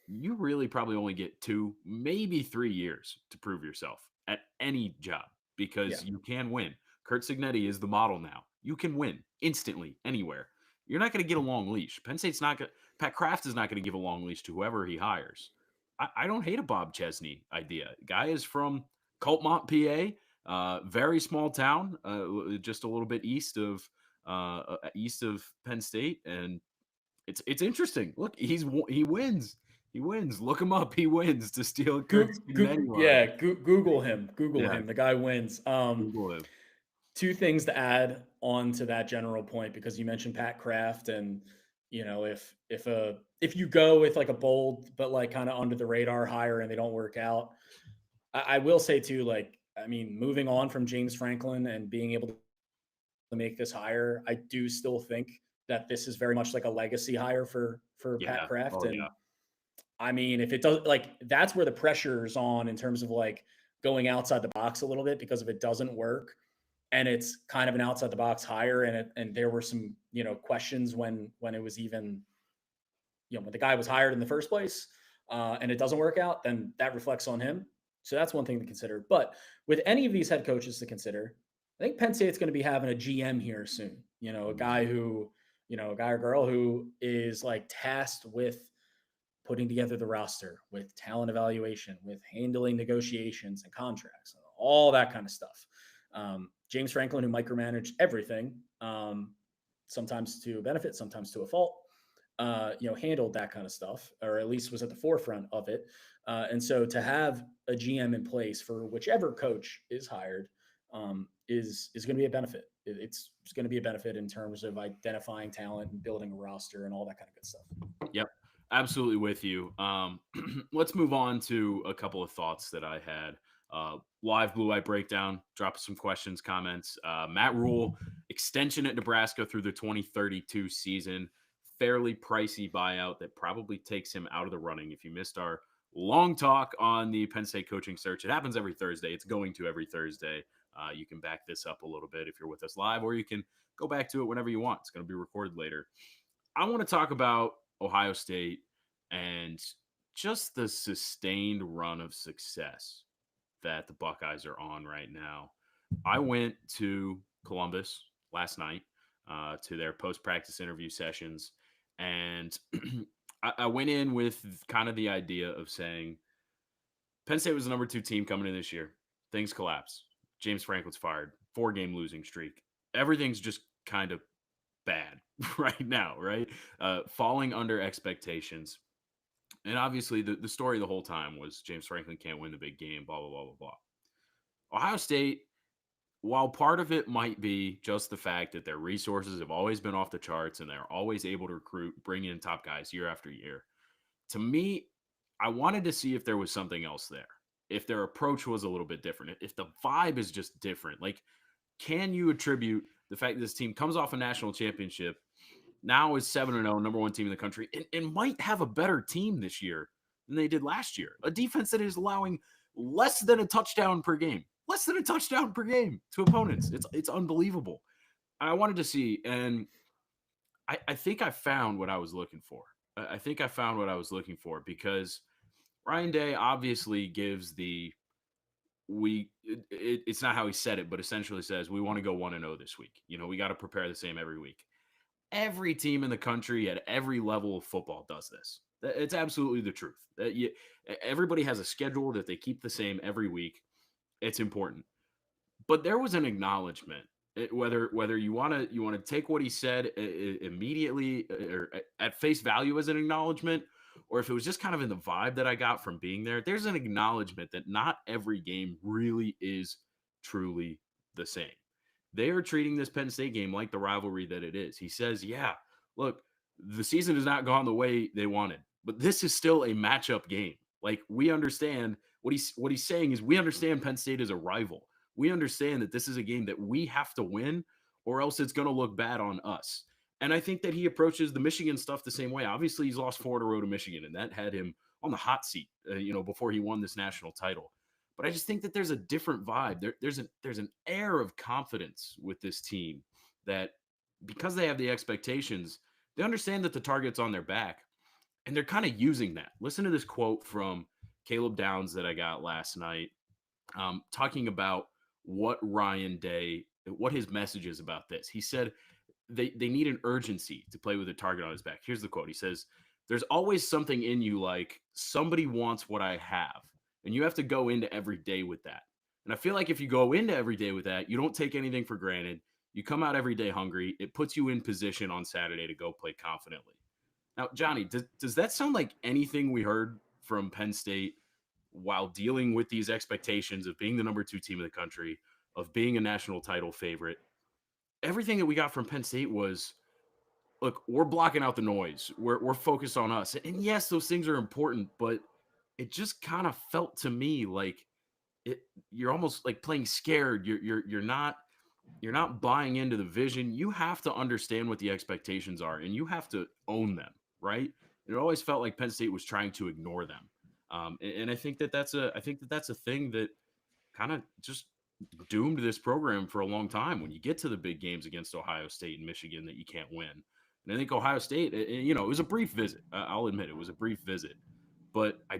you really probably only get 2, maybe 3 years to prove yourself at any job because you can win. Kurt Cignetti is the model now. You can win instantly anywhere. You're not going to get a long leash. Penn State's not going. Pat Kraft is not going to give a long leash to whoever he hires. I don't hate a Bob Chesney idea. Guy is from Coltmont, PA, very small town, just a little bit east of Penn State, and it's interesting. Look, he wins. He wins. Look him up. He wins to steal Kurt Cignetti. Google him. Google him. The guy wins. Google him. 2 things to add on to that general point, because you mentioned Pat Kraft, and if a if you go with like a bold but like kind of under the radar hire and they don't work out, I will say too, like, I mean, moving on from James Franklin and being able to make this hire, I do still think that this is very much like a legacy hire for Pat Yeah. Kraft. Oh And yeah. I mean, if it does, like, that's where the pressure is on in terms of like going outside the box a little bit, because if it doesn't work and it's kind of an outside the box hire, and there were some questions when it was even when the guy was hired in the first place, and it doesn't work out, then that reflects on him. So that's one thing to consider. But with any of these head coaches to consider, I think Penn State's going to be having a GM here soon. A guy who, a guy or girl who is like tasked with putting together the roster, with talent evaluation, with handling negotiations and contracts, all that kind of stuff. James Franklin, who micromanaged everything, sometimes to a benefit, sometimes to a fault, handled that kind of stuff, or at least was at the forefront of it. And so to have a GM in place for whichever coach is hired is going to be a benefit. It's going to be a benefit in terms of identifying talent and building a roster and all that kind of good stuff. Yep. Absolutely with you. Let's move on to a couple of thoughts that I had. Live Blue Eye Breakdown, drop some questions, comments. Matt Rule, extension at Nebraska through the 2032 season. Fairly pricey buyout that probably takes him out of the running. If you missed our long talk on the Penn State coaching search, it happens every Thursday. It's going to every Thursday. You can back this up a little bit if you're with us live, or you can go back to it whenever you want. It's going to be recorded later. I want to talk about Ohio State and just the sustained run of success that the Buckeyes are on right now. I went to Columbus last night to their post practice interview sessions, and I went in with kind of the idea of saying Penn State was the number 2 team coming in this year. Things collapse. James Franklin's fired. 4-game losing streak. Everything's just kind of bad right now, right? Falling under expectations. And obviously, the story the whole time was James Franklin can't win the big game, blah, blah, blah, blah, blah. Ohio State, while part of it might be just the fact that their resources have always been off the charts and they're always able to recruit, bring in top guys year after year, to me, I wanted to see if there was something else there, if their approach was a little bit different, if the vibe is just different. Like, can you attribute the fact that this team comes off a national championship, now is 7-0, number 1 team in the country, and might have a better team this year than they did last year? A defense that is allowing less than a touchdown per game, to opponents. It's unbelievable. I wanted to see, and I think I found what I was looking for. I think I found what I was looking for, because Ryan Day obviously gives it's not how he said it, but essentially says we want to go 1-0 this week. We got to prepare the same every week. Every team in the country at every level of football does this. It's absolutely the truth. Everybody has a schedule that they keep the same every week. It's important. But there was an acknowledgement, whether you want to take what he said immediately or at face value as an acknowledgement, or if it was just kind of in the vibe that I got from being there, there's an acknowledgement that not every game really is truly the same. They are treating this Penn State game like the rivalry that it is. He says, yeah, look, the season has not gone the way they wanted, but this is still a matchup game. Like, we understand what he's saying is, we understand Penn State is a rival. We understand that this is a game that we have to win, or else it's going to look bad on us. And I think that he approaches the Michigan stuff the same way. Obviously, he's lost 4 in a row to Michigan, and that had him on the hot seat, before he won this national title. But I just think that there's a different vibe. There's an air of confidence with this team that, because they have the expectations, they understand that the target's on their back, and they're kind of using that. Listen to this quote from Caleb Downs that I got last night, talking about what his message is about this. He said they need an urgency to play with a target on his back. Here's the quote. He says, "There's always something in you, like somebody wants what I have. And you have to go into every day with that." And I feel like if you go into every day with that, you don't take anything for granted. You come out every day hungry. It puts you in position on Saturday to go play confidently. Now, Johnny, does that sound like anything we heard from Penn State while dealing with these expectations of being the number 2 team in the country, of being a national title favorite? Everything that we got from Penn State was look, we're blocking out the noise. We're focused on us. And yes, those things are important, but it just kind of felt to me like it you're almost like playing scared. You're not buying into the vision. You have to understand what the expectations are and you have to own them, right? It always felt like Penn State was trying to ignore them. And I think that that's a thing that kind of just doomed this program for a long time when you get to the big games against Ohio State and Michigan that you can't win. And I think Ohio State, it was a brief visit. I'll admit it was a brief visit, but I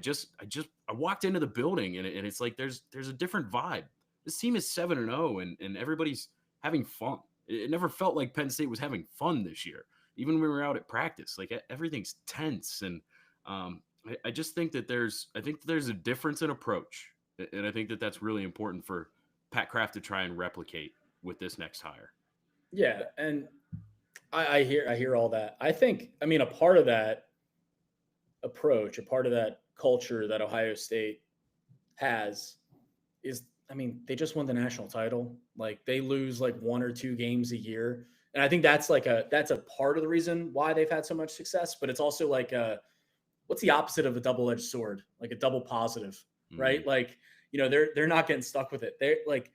walked into the building and it's like there's a different vibe. This team is 7-0 and everybody's having fun. It never felt like Penn State was having fun this year, even when we were out at practice. Like everything's tense, and I just think that there's a difference in approach, and I think that that's really important for Pat Kraft to try and replicate with this next hire. Yeah, and I hear all that. I mean, a part of that approach, a part of that culture that Ohio State has is, I mean, they just won the national title. Like they lose like one or two games a year. And I think that's a part of the reason why they've had so much success, but it's also like what's the opposite of a double-edged sword? Like a double positive, Mhm. right? Like, they're not getting stuck with it. They're like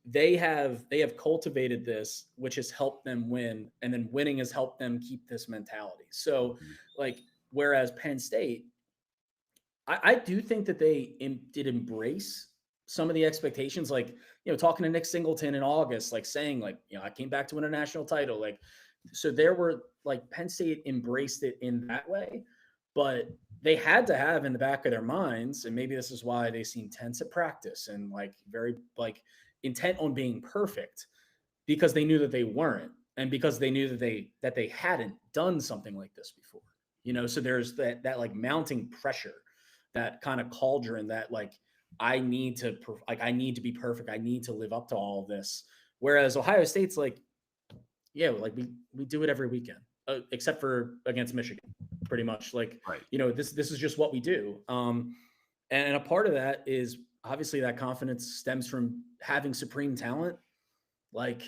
they have cultivated this, which has helped them win, and then winning has helped them keep this mentality. So, Mhm. like, whereas Penn State, I do think that they did embrace some of the expectations, like talking to Nick Singleton in August, like saying like I came back to win a national title, like so there were like Penn State embraced it in that way, but they had to have in the back of their minds, and maybe this is why they seem tense at practice and like very like intent on being perfect because they knew that they weren't, and because they knew that they hadn't done something like this before. So there's that like mounting pressure, that kind of cauldron that like I need to be perfect. I need to live up to all of this. Whereas Ohio State's like, yeah, like we do it every weekend, except for against Michigan, pretty much. Like, Right. this is just what we do. And a part of that is obviously that confidence stems from having supreme talent, like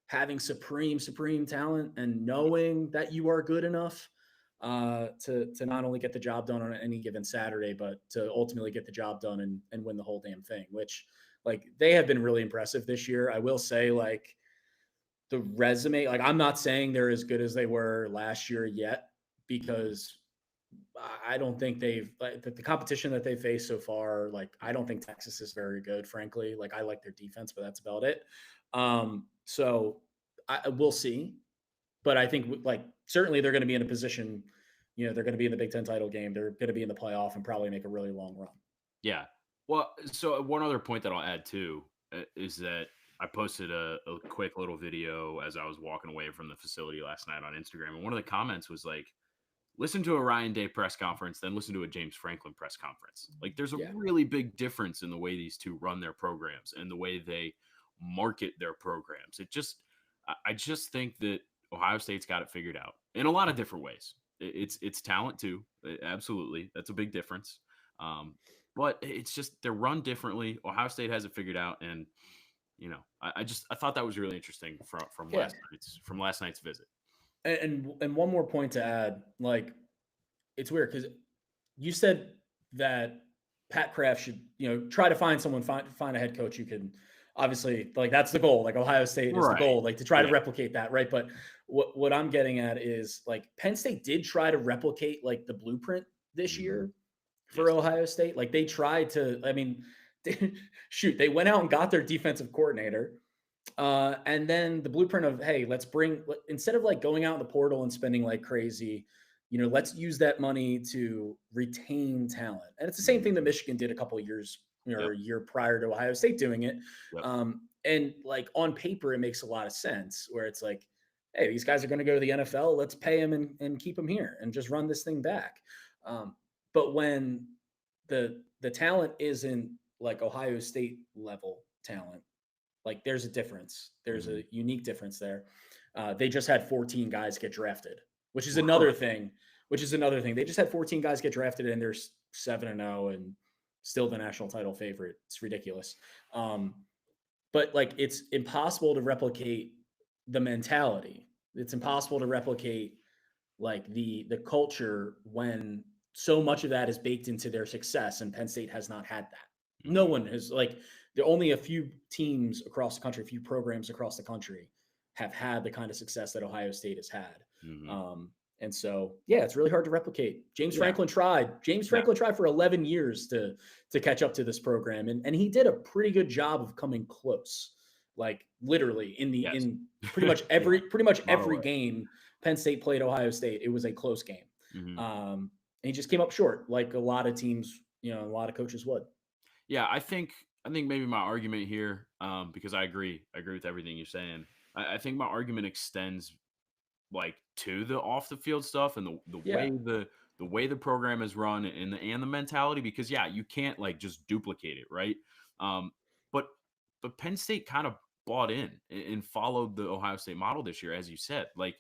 having supreme talent, and knowing that you are good enough to not only get the job done on any given Saturday, but to ultimately get the job done and win the whole damn thing. Which, like, they have been really impressive this year. I will say, like, the resume, like, I'm not saying they're as good as they were last year yet, because I don't think they've like the competition that they faced so far. Like, I don't think Texas is very good, frankly. Like, I like their defense, but that's about it. So we'll see. But I think like certainly they're going to be in a position. They're going to be in the Big Ten title game. They're going to be in the playoff and probably make a really long run. Yeah. Well, so one other point that I'll add too is that I posted a quick little video as I was walking away from the facility last night on Instagram, and one of the comments was like, listen to a Ryan Day press conference, then listen to a James Franklin press conference. Like, there's a Yeah. really big difference in the way these two run their programs and the way they market their programs. I just think that Ohio State's got it figured out in a lot of different ways. It's talent too, absolutely. That's a big difference. Um, but it's just they're run differently. Ohio State has it figured out, and I thought that was really interesting from Yeah. last night's visit. And one more point to add, like, it's weird because you said that Pat Kraft should, try to find someone, find a head coach who can, obviously, like, that's the goal. Like, Ohio State is the Right. goal, like, to try to Yeah. replicate that, right? But what I'm getting at is, like, Penn State did try to replicate like the blueprint this Mhm. year for Yes, they did. Ohio State. Like, they tried to, I mean, they went out and got their defensive coordinator. And then the blueprint of, hey, instead of like going out in the portal and spending like crazy, let's use that money to retain talent. And it's the same thing Mhm. that Michigan did a couple of years, or Yep. a year prior to Ohio State doing it. Yep. And like on paper, it makes a lot of sense where it's like, hey, these guys are going to go to the NFL. Let's pay them and keep them here and just run this thing back. But when the talent isn't like Ohio State level talent, like, there's a difference. There's Mhm. a unique difference there. They just had 14 guys get drafted, which is another Right. thing. Which is another thing. They just had 14 guys get drafted, and they're 7-0 and still the national title favorite. It's ridiculous. But like, it's impossible to replicate the mentality. It's impossible to replicate like the culture when so much of that is baked into their success, and Penn State has not had that. No Mhm. one has like there are only a few teams across the country, a few programs across the country have had the kind of success that Ohio State has had. Mhm. And so, yeah, it's really hard to replicate. James Yeah. Franklin tried. James Yeah. Franklin tried for 11 years to catch up to this program, and he did a pretty good job of coming close. Like literally Yes. in pretty much Yeah. Mile every away. game Penn State played Ohio State, it was a close game. Mhm. And he just came up short, like a lot of teams, a lot of coaches would. Yeah, I think maybe my argument here, because I agree with everything you're saying. I think my argument extends like to the off the field stuff and the Yeah, way the way the program is run and the mentality, because yeah, you can't like just duplicate it, right? Um, but Penn State kind of bought in and followed the Ohio State model this year, as you said. Like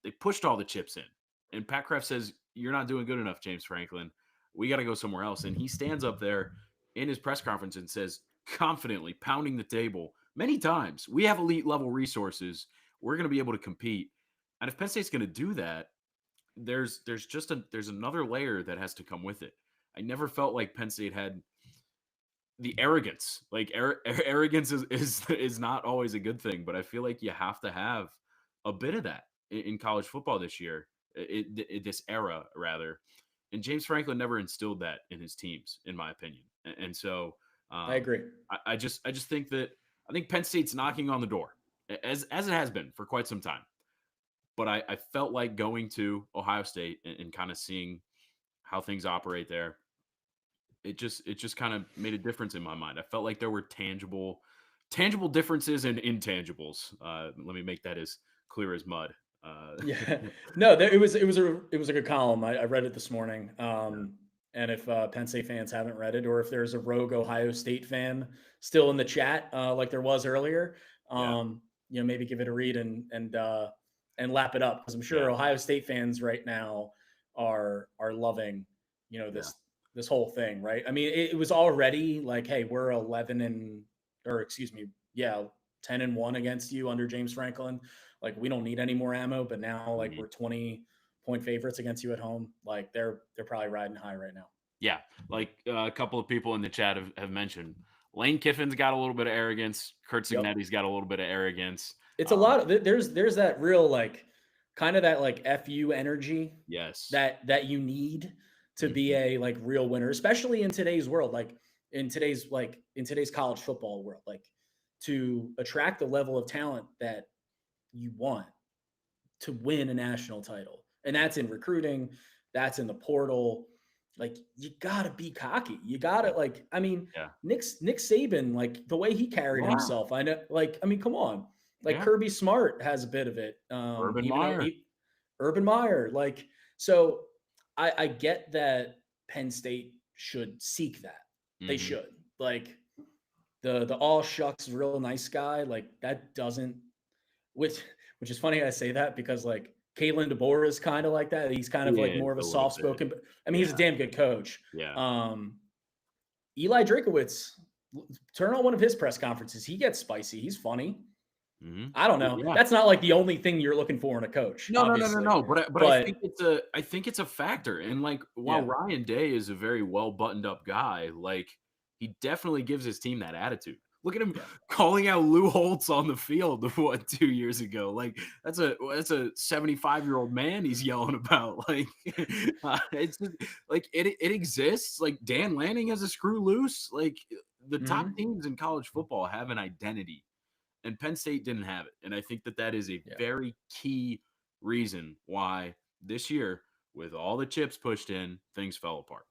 they pushed all the chips in. And Pat Kraft says, "You're not doing good enough, James Franklin. We got to go somewhere else." And he stands up there in his press conference and says, confidently, pounding the table many times, "We have elite level resources. We're going to be able to compete." And if Penn State's going to do that, there's another layer that has to come with it. I never felt like Penn State had the arrogance. Like arrogance is not always a good thing, but I feel like you have to have a bit of that in college football this year, this era rather. And James Franklin never instilled that in his teams, in my opinion. And so I um, agree. I just think that I think Penn State's knocking on the door, as it has been for quite some time. But I felt like going to Ohio State and kind of seeing how things operate there, it just kind of made a difference in my mind. I felt like there were tangible differences and intangibles. Let me make that as clear as mud. Yeah, no, it was a good column. I read it this morning. And if Penn State fans haven't read it, or if there's a rogue Ohio State fan still in the chat, like there was earlier, Yeah, maybe give it a read and lap it up, because I'm yeah, sure Ohio State fans right now are loving, yeah. this whole thing, right? I mean, it was already like, hey, we're 11 and or excuse me, yeah, 10-1 against you under James Franklin. Like we don't need any more ammo, but now like Mhm. we're 20-point favorites against you at home. Like they're probably riding high right now. Yeah, like a couple of people in the chat have mentioned. Lane Kiffin's got a little bit of arrogance. Kurt Yep. Signetti's got a little bit of arrogance. It's a Um, lot of there's that real like kind of that like FU energy yes. that you need to be Mhm. a like real winner, especially in today's world, like in today's college football world, like to attract the level of talent that you want to win a national title. And Yeah, that's in recruiting, that's in the portal. Like you gotta be cocky. You gotta like, I mean, yeah, Nick Saban, like the way he carried yeah, himself. I know, like, I mean, come on. Like yeah. Kirby Smart has a bit of it. Urban Even though Meyer. Urban Meyer, like, so I get that Penn State should seek that. They Hmm. should. Like the all shucks real nice guy, like that doesn't which which is funny I say that because like Kalen DeBoer is kind of like that. He's kind He of like is more of a a little soft bit. spoken, but I mean Yeah, he's a damn good coach. yeah. Um, Eli Drakowitz, turn on one of his press conferences. He gets spicy. He's funny. Mhm. I don't know. Yeah. That's not like the only thing you're looking for in a coach, No, no, no, no, obviously. no, but I think But it's a factor, and, like, while yeah, Ryan Day is a very well buttoned up guy, like, he definitely gives his team that attitude. Look at him yeah, calling out Lou Holtz on the field, what, 2 years ago? Like, that's a 75-year-old man he's yelling about, like, it's just like, it exists, like, Dan Lanning has a screw loose, like, the top hmm teams in college football have an identity, and Penn State didn't have it. And I think that is a yeah. very key reason why this year, with all the chips pushed in, things fell apart.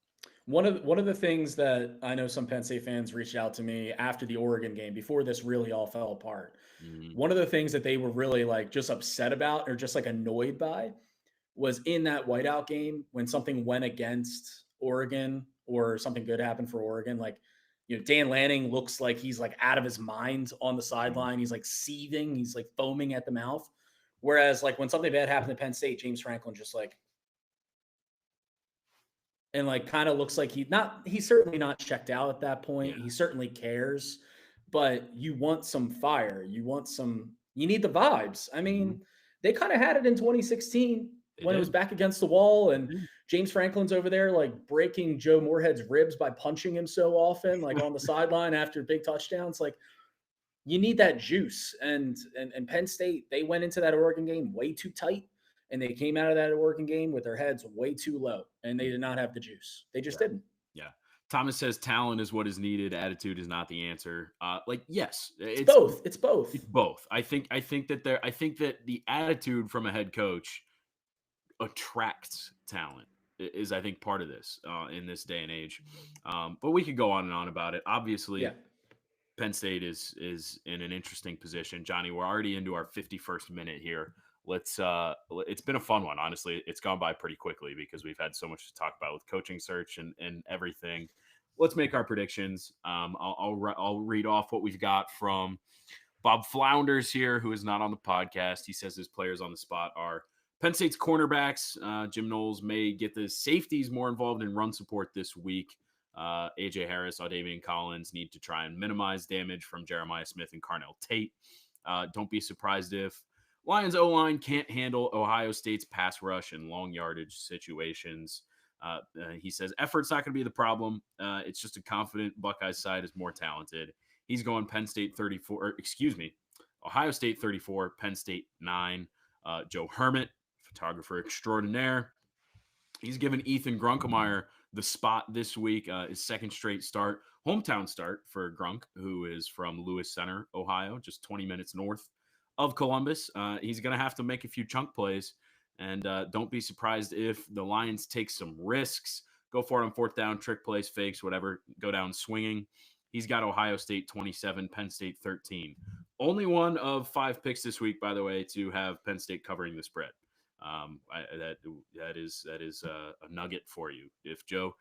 One of the things that I know some Penn State fans reached out to me after the Oregon game, before this really all fell apart. Mhm. One of the things that they were really like just upset about or just like annoyed by was in that whiteout game when something went against Oregon or something good happened for Oregon. Like, Dan Lanning looks like he's like out of his mind on the Mhm. sideline. He's like seething. He's like foaming at the mouth. Whereas like when something bad happened to Penn State, James Franklin just like and like kind of looks like he's certainly not checked out at that Yeah. point. He certainly cares, but you want some fire. You need the vibes. I Mhm. mean, They kind of had it in 2016 They when it was did. back against the wall and Yeah. James Franklin's over there like breaking Joe Moorhead's ribs by punching him so often, like on the sideline after big touchdowns. Like you need that juice. And Penn State, they went into that Oregon game way too tight, and they came out of that Oregon game with their heads way too low, and they did not have the juice. They just didn't. Yeah. Thomas says talent is what is needed. Attitude is not the answer. Yes, It's both. It's both. it's both. I think that the attitude from a head coach attracts talent is I think part of this in this day and age. But we could go on and on about it. Yeah. Obviously, Penn State is in an interesting position. Johnny, we're already into our 51st minute here. It's been a fun one, honestly. It's gone by pretty quickly because we've had so much to talk about with coaching search and everything. Let's make our predictions. I'll read off what we've got from Bob Flounders here, who is not on the podcast. He says his players on the spot are Penn State's cornerbacks. Jim Knowles may get the safeties more involved in run support this week. AJ Harris, Audavian Collins need to try and minimize damage from Jeremiah Smith and Carnell Tate. Don't be surprised if Lions O-line can't handle Ohio State's pass rush and long yardage situations. He says effort's not going to be the problem. It's just a confident Buckeyes side is more talented. He's going Penn State 34, Ohio State 34, Penn State 9. Joe Hermit, photographer extraordinaire. He's given Ethan Grunkemeyer the spot this week, his second straight start, hometown start for Grunk, who is from Lewis Center, Ohio, just 20 minutes north of Columbus. He's going to have to make a few chunk plays, and don't be surprised if the Lions take some risks, go for it on fourth down, trick plays, fakes, whatever, go down swinging. He's got Ohio State 27, Penn State 13. Only one of 5 picks this week, by the way, to have Penn State covering the spread. That is a nugget for you. If Joe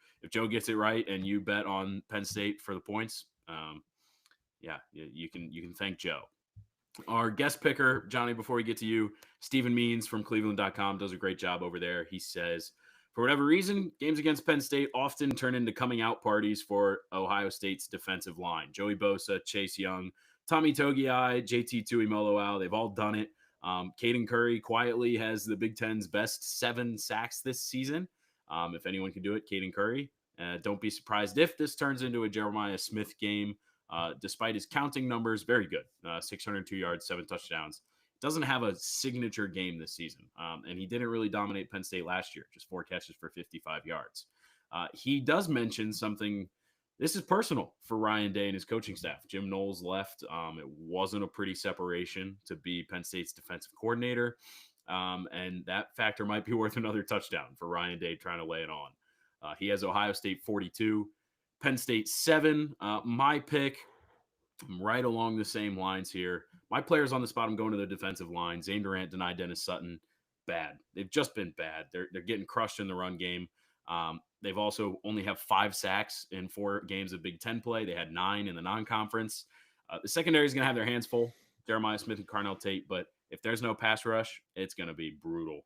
gets it right and you bet on Penn State for the points, you can thank Joe. Our guest picker, Johnny, before we get to you, Stephen Means from Cleveland.com does a great job over there. He says, for whatever reason, games against Penn State often turn into coming out parties for Ohio State's defensive line. Joey Bosa, Chase Young, Tommy Togiai, JT Tuimoloau, they've all done it. Caden Curry quietly has the Big Ten's best 7 sacks this season. If anyone can do it, Caden Curry. Don't be surprised if this turns into a Jeremiah Smith game. Despite his counting numbers, very good. 602 yards, 7 touchdowns. Doesn't have a signature game this season. And he didn't really dominate Penn State last year, just 4 catches for 55 yards. He does mention something. This is personal for Ryan Day and his coaching staff. Jim Knowles left. It wasn't a pretty separation to be Penn State's defensive coordinator. And that factor might be worth another touchdown for Ryan Day trying to lay it on. He has Ohio State 42, Penn State 7. My pick, I'm right along the same lines here. My players on the spot, I'm going to the defensive line. Zane Durant denied Dennis Sutton. Bad. They've just been bad. They're getting crushed in the run game. They've also only have 5 sacks in 4 games of Big Ten play. They had 9 in the non-conference. The secondary is going to have their hands full, Jeremiah Smith and Carnell Tate, but if there's no pass rush, it's going to be brutal.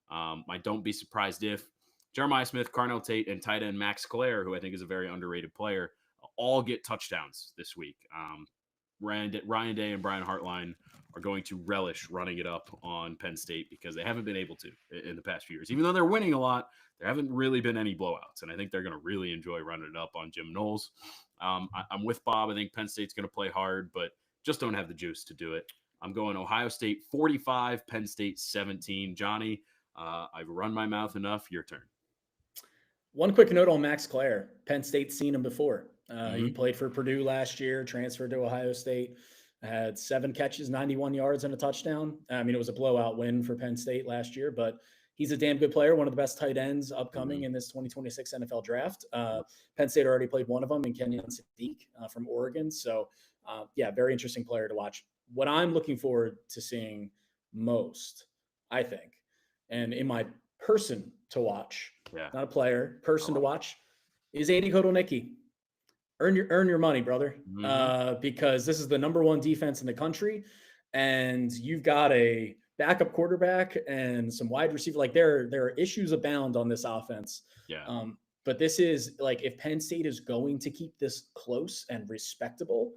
I don't be surprised if Jeremiah Smith, Carnell Tate, and tight end Max Clare, who I think is a very underrated player, all get touchdowns this week. Ryan Day and Brian Hartline are going to relish running it up on Penn State because they haven't been able to in the past few years. Even though they're winning a lot, there haven't really been any blowouts, and I think they're going to really enjoy running it up on Jim Knowles. I'm with Bob. I think Penn State's going to play hard, but just don't have the juice to do it. I'm going Ohio State 45, Penn State 17. Johnny, I've run my mouth enough. Your turn. One quick note on Max Clare. Penn State's seen him before. He played for Purdue last year, transferred to Ohio State, had 7 catches, 91 yards, and a touchdown. I mean, it was a blowout win for Penn State last year, but he's a damn good player, one of the best tight ends upcoming in this 2026 NFL draft. Penn State already played one of them in Kenyon Sadiq from Oregon. So, very interesting player to watch. What I'm looking forward to seeing most, I think, and in my person to watch, not a player, person to watch, is Andy Kotelnicki. Earn your money, brother, because this is the number 1 defense in the country, and you've got a backup quarterback and some wide receiver. Like there are issues abound on this offense. But this is like, if Penn State is going to keep this close and respectable,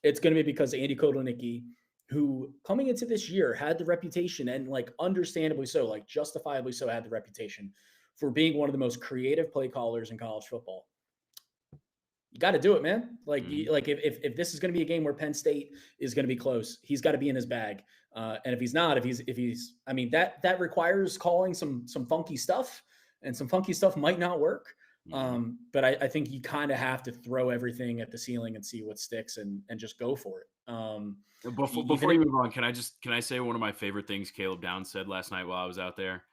it's going to be because Andy Kotelnicki, who coming into this year had the reputation, and like understandably so, like justifiably so, had the reputation for being one of the most creative play callers in college football. You got to do it, man. Like, Mhm. like if this is going to be a game where Penn State is going to be close, he's got to be in his bag. And if he's not, if he's, I mean, that requires calling some funky stuff, and some funky stuff might not work. Mhm. But I think you kind of have to throw everything at the ceiling and see what sticks, and just go for it. Even Before you move on, can I say one of my favorite things Caleb Downs said last night while I was out there?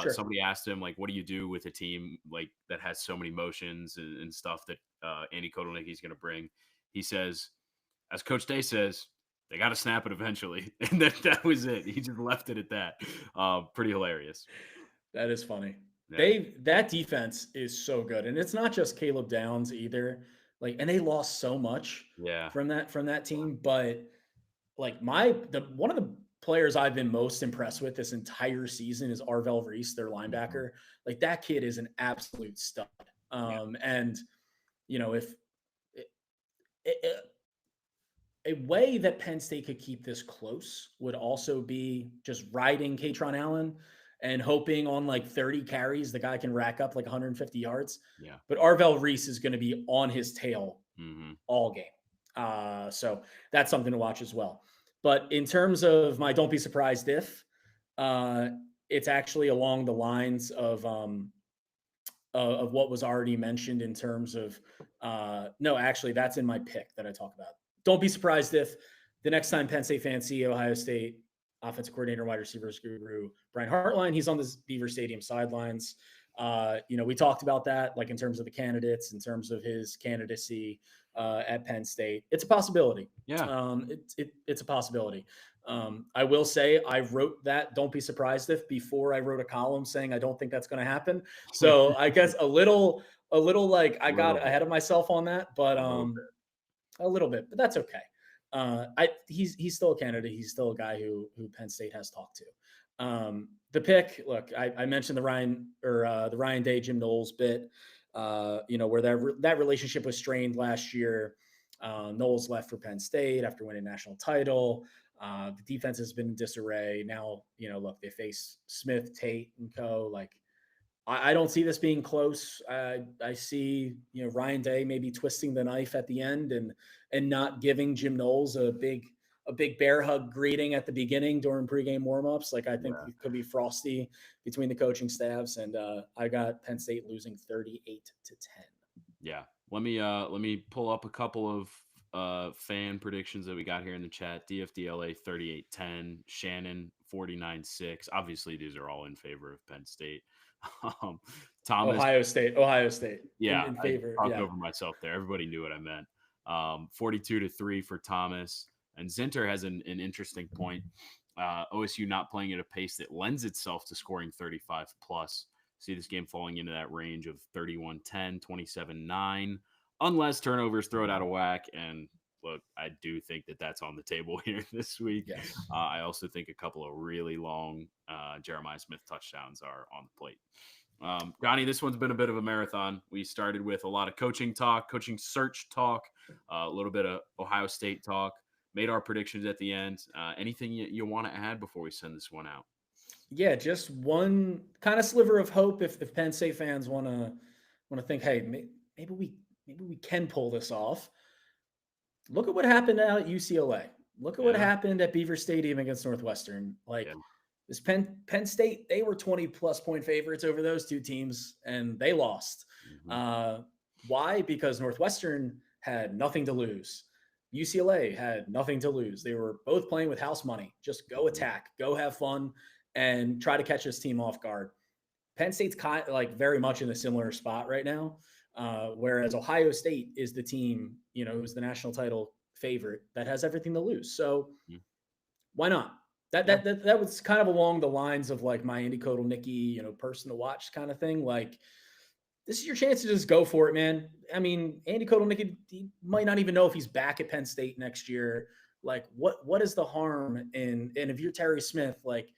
sure. Somebody asked him like, "What do you do with a team like that has so many motions and stuff that Andy Kotelnicki's going to bring?" He says, "As Coach Day says, they got to snap it eventually," and that was it. He just left it at that. Pretty hilarious. That is funny. Yeah, That defense is so good, and it's not just Caleb Downs either. Like, and they lost so much yeah. from that team, but like the one of the players I've been most impressed with this entire season is Arvell Reese, their Mhm. linebacker. Like, that kid is an absolute stud. Yeah. And if it, a way that Penn State could keep this close would also be just riding Katron Allen and hoping on like 30 carries the guy can rack up like 150 yards. Yeah. But Arvell Reese is going to be on his tail Mhm. all game. So that's something to watch as well. But in terms of my don't be surprised if, uh, it's actually along the lines of what was already mentioned in terms of no, actually, that's in my pick that I talk about. Don't be surprised if the next time Penn State fans see Ohio State offensive coordinator, wide receivers guru Brian Hartline, he's on this Beaver Stadium sidelines. We talked about that, like in terms of the candidates, in terms of his candidacy at Penn State. It's a possibility. Yeah. It's a possibility. I will say I wrote that "Don't be surprised if" before I wrote a column saying I don't think that's going to happen. So I guess a little like I A little got bit. ahead of myself on that, but A little a little bit, but that's okay. He's still a candidate. He's still a guy who Penn State has talked to. The pick, look, I mentioned the Ryan Day Jim Knowles bit. Where that relationship was strained last year. Knowles left for Penn State after winning a national title. The defense has been in disarray. Now, look, they face Smith, Tate, and co. Like, I don't see this being close. I see, Ryan Day maybe twisting the knife at the end, and not giving Jim Knowles a big bear hug greeting at the beginning during pregame warmups. Like, I think Yeah. it could be frosty between the coaching staffs, and I got Penn State losing 38-10. Yeah. Let me pull up a couple of fan predictions that we got here in the chat. DFDLA 38-10, Shannon 49-6. Obviously these are all in favor of Penn State. Um, Thomas, Ohio State yeah, in I favor. talked Yeah. over myself there. Everybody knew what I meant. 42-3 for Thomas. And Zinter has an interesting point. OSU not playing at a pace that lends itself to scoring 35 plus. See this game falling into that range of 31-10, 27-9, unless turnovers throw it out of whack. And look, I do think that that's on the table here this week. Yes. I also think a couple of really long Jeremiah Smith touchdowns are on the plate. Johnny, this one's been a bit of a marathon. We started with a lot of coaching talk, coaching search talk, a little bit of Ohio State talk, made our predictions at the end. Anything you want to add before we send this one out? Yeah, just one kind of sliver of hope if Penn State fans want to think, hey, maybe we can pull this off. Look at what happened out at UCLA. Look at what Yeah, happened at Beaver Stadium against Northwestern. yeah. Like, this Penn State, they were 20 plus point favorites over those two teams, and they lost. Mm-hmm. Uh, why? Because Northwestern had nothing to lose. UCLA had nothing to lose. They were both playing with house money. Just go Mm-hmm. attack, go have fun, and try to catch this team off guard. Penn State's kind of like very much in a similar spot right now, whereas Ohio State is the team, who's the national title favorite that has everything to lose. So Mm-hmm. why not? That Yeah. that that, that was kind of along the lines of like my Andy Kotelnicki, person to watch kind of thing. Like, this is your chance to just go for it, man. I mean, Andy Kotelnicki, he might not even know if he's back at Penn State next year. Like, what is the harm in, and if you're Terry Smith, like,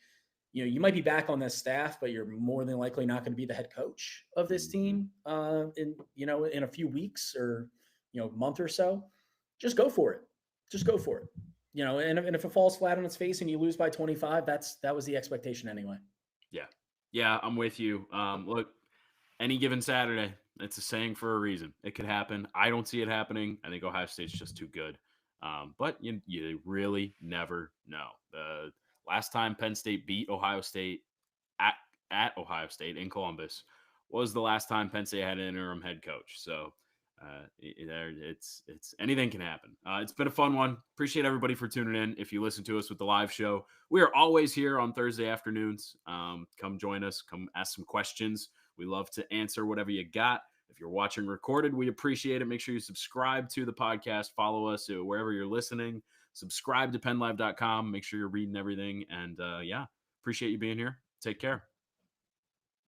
you might be back on this staff, but you're more than likely not going to be the head coach of this Mm-hmm. team in a few weeks or month or so. Just go for it. Just go for it. And if it falls flat on its face and you lose by 25, that was the expectation anyway. Yeah. Yeah, I'm with you. Look, any given Saturday, it's a saying for a reason. It could happen. I don't see it happening. I think Ohio State's just too good. But you really never know. The last time Penn State beat Ohio State at, at Ohio State in Columbus was the last time Penn State had an interim head coach. So it's anything can happen. It's been a fun one. Appreciate everybody for tuning in. If you listen to us with the live show, we are always here on Thursday afternoons. Come join us. Come ask some questions. We love to answer whatever you got. If you're watching recorded, we appreciate it. Make sure you subscribe to the podcast. Follow us wherever you're listening. Subscribe to PennLive.com. Make sure you're reading everything. And appreciate you being here. Take care.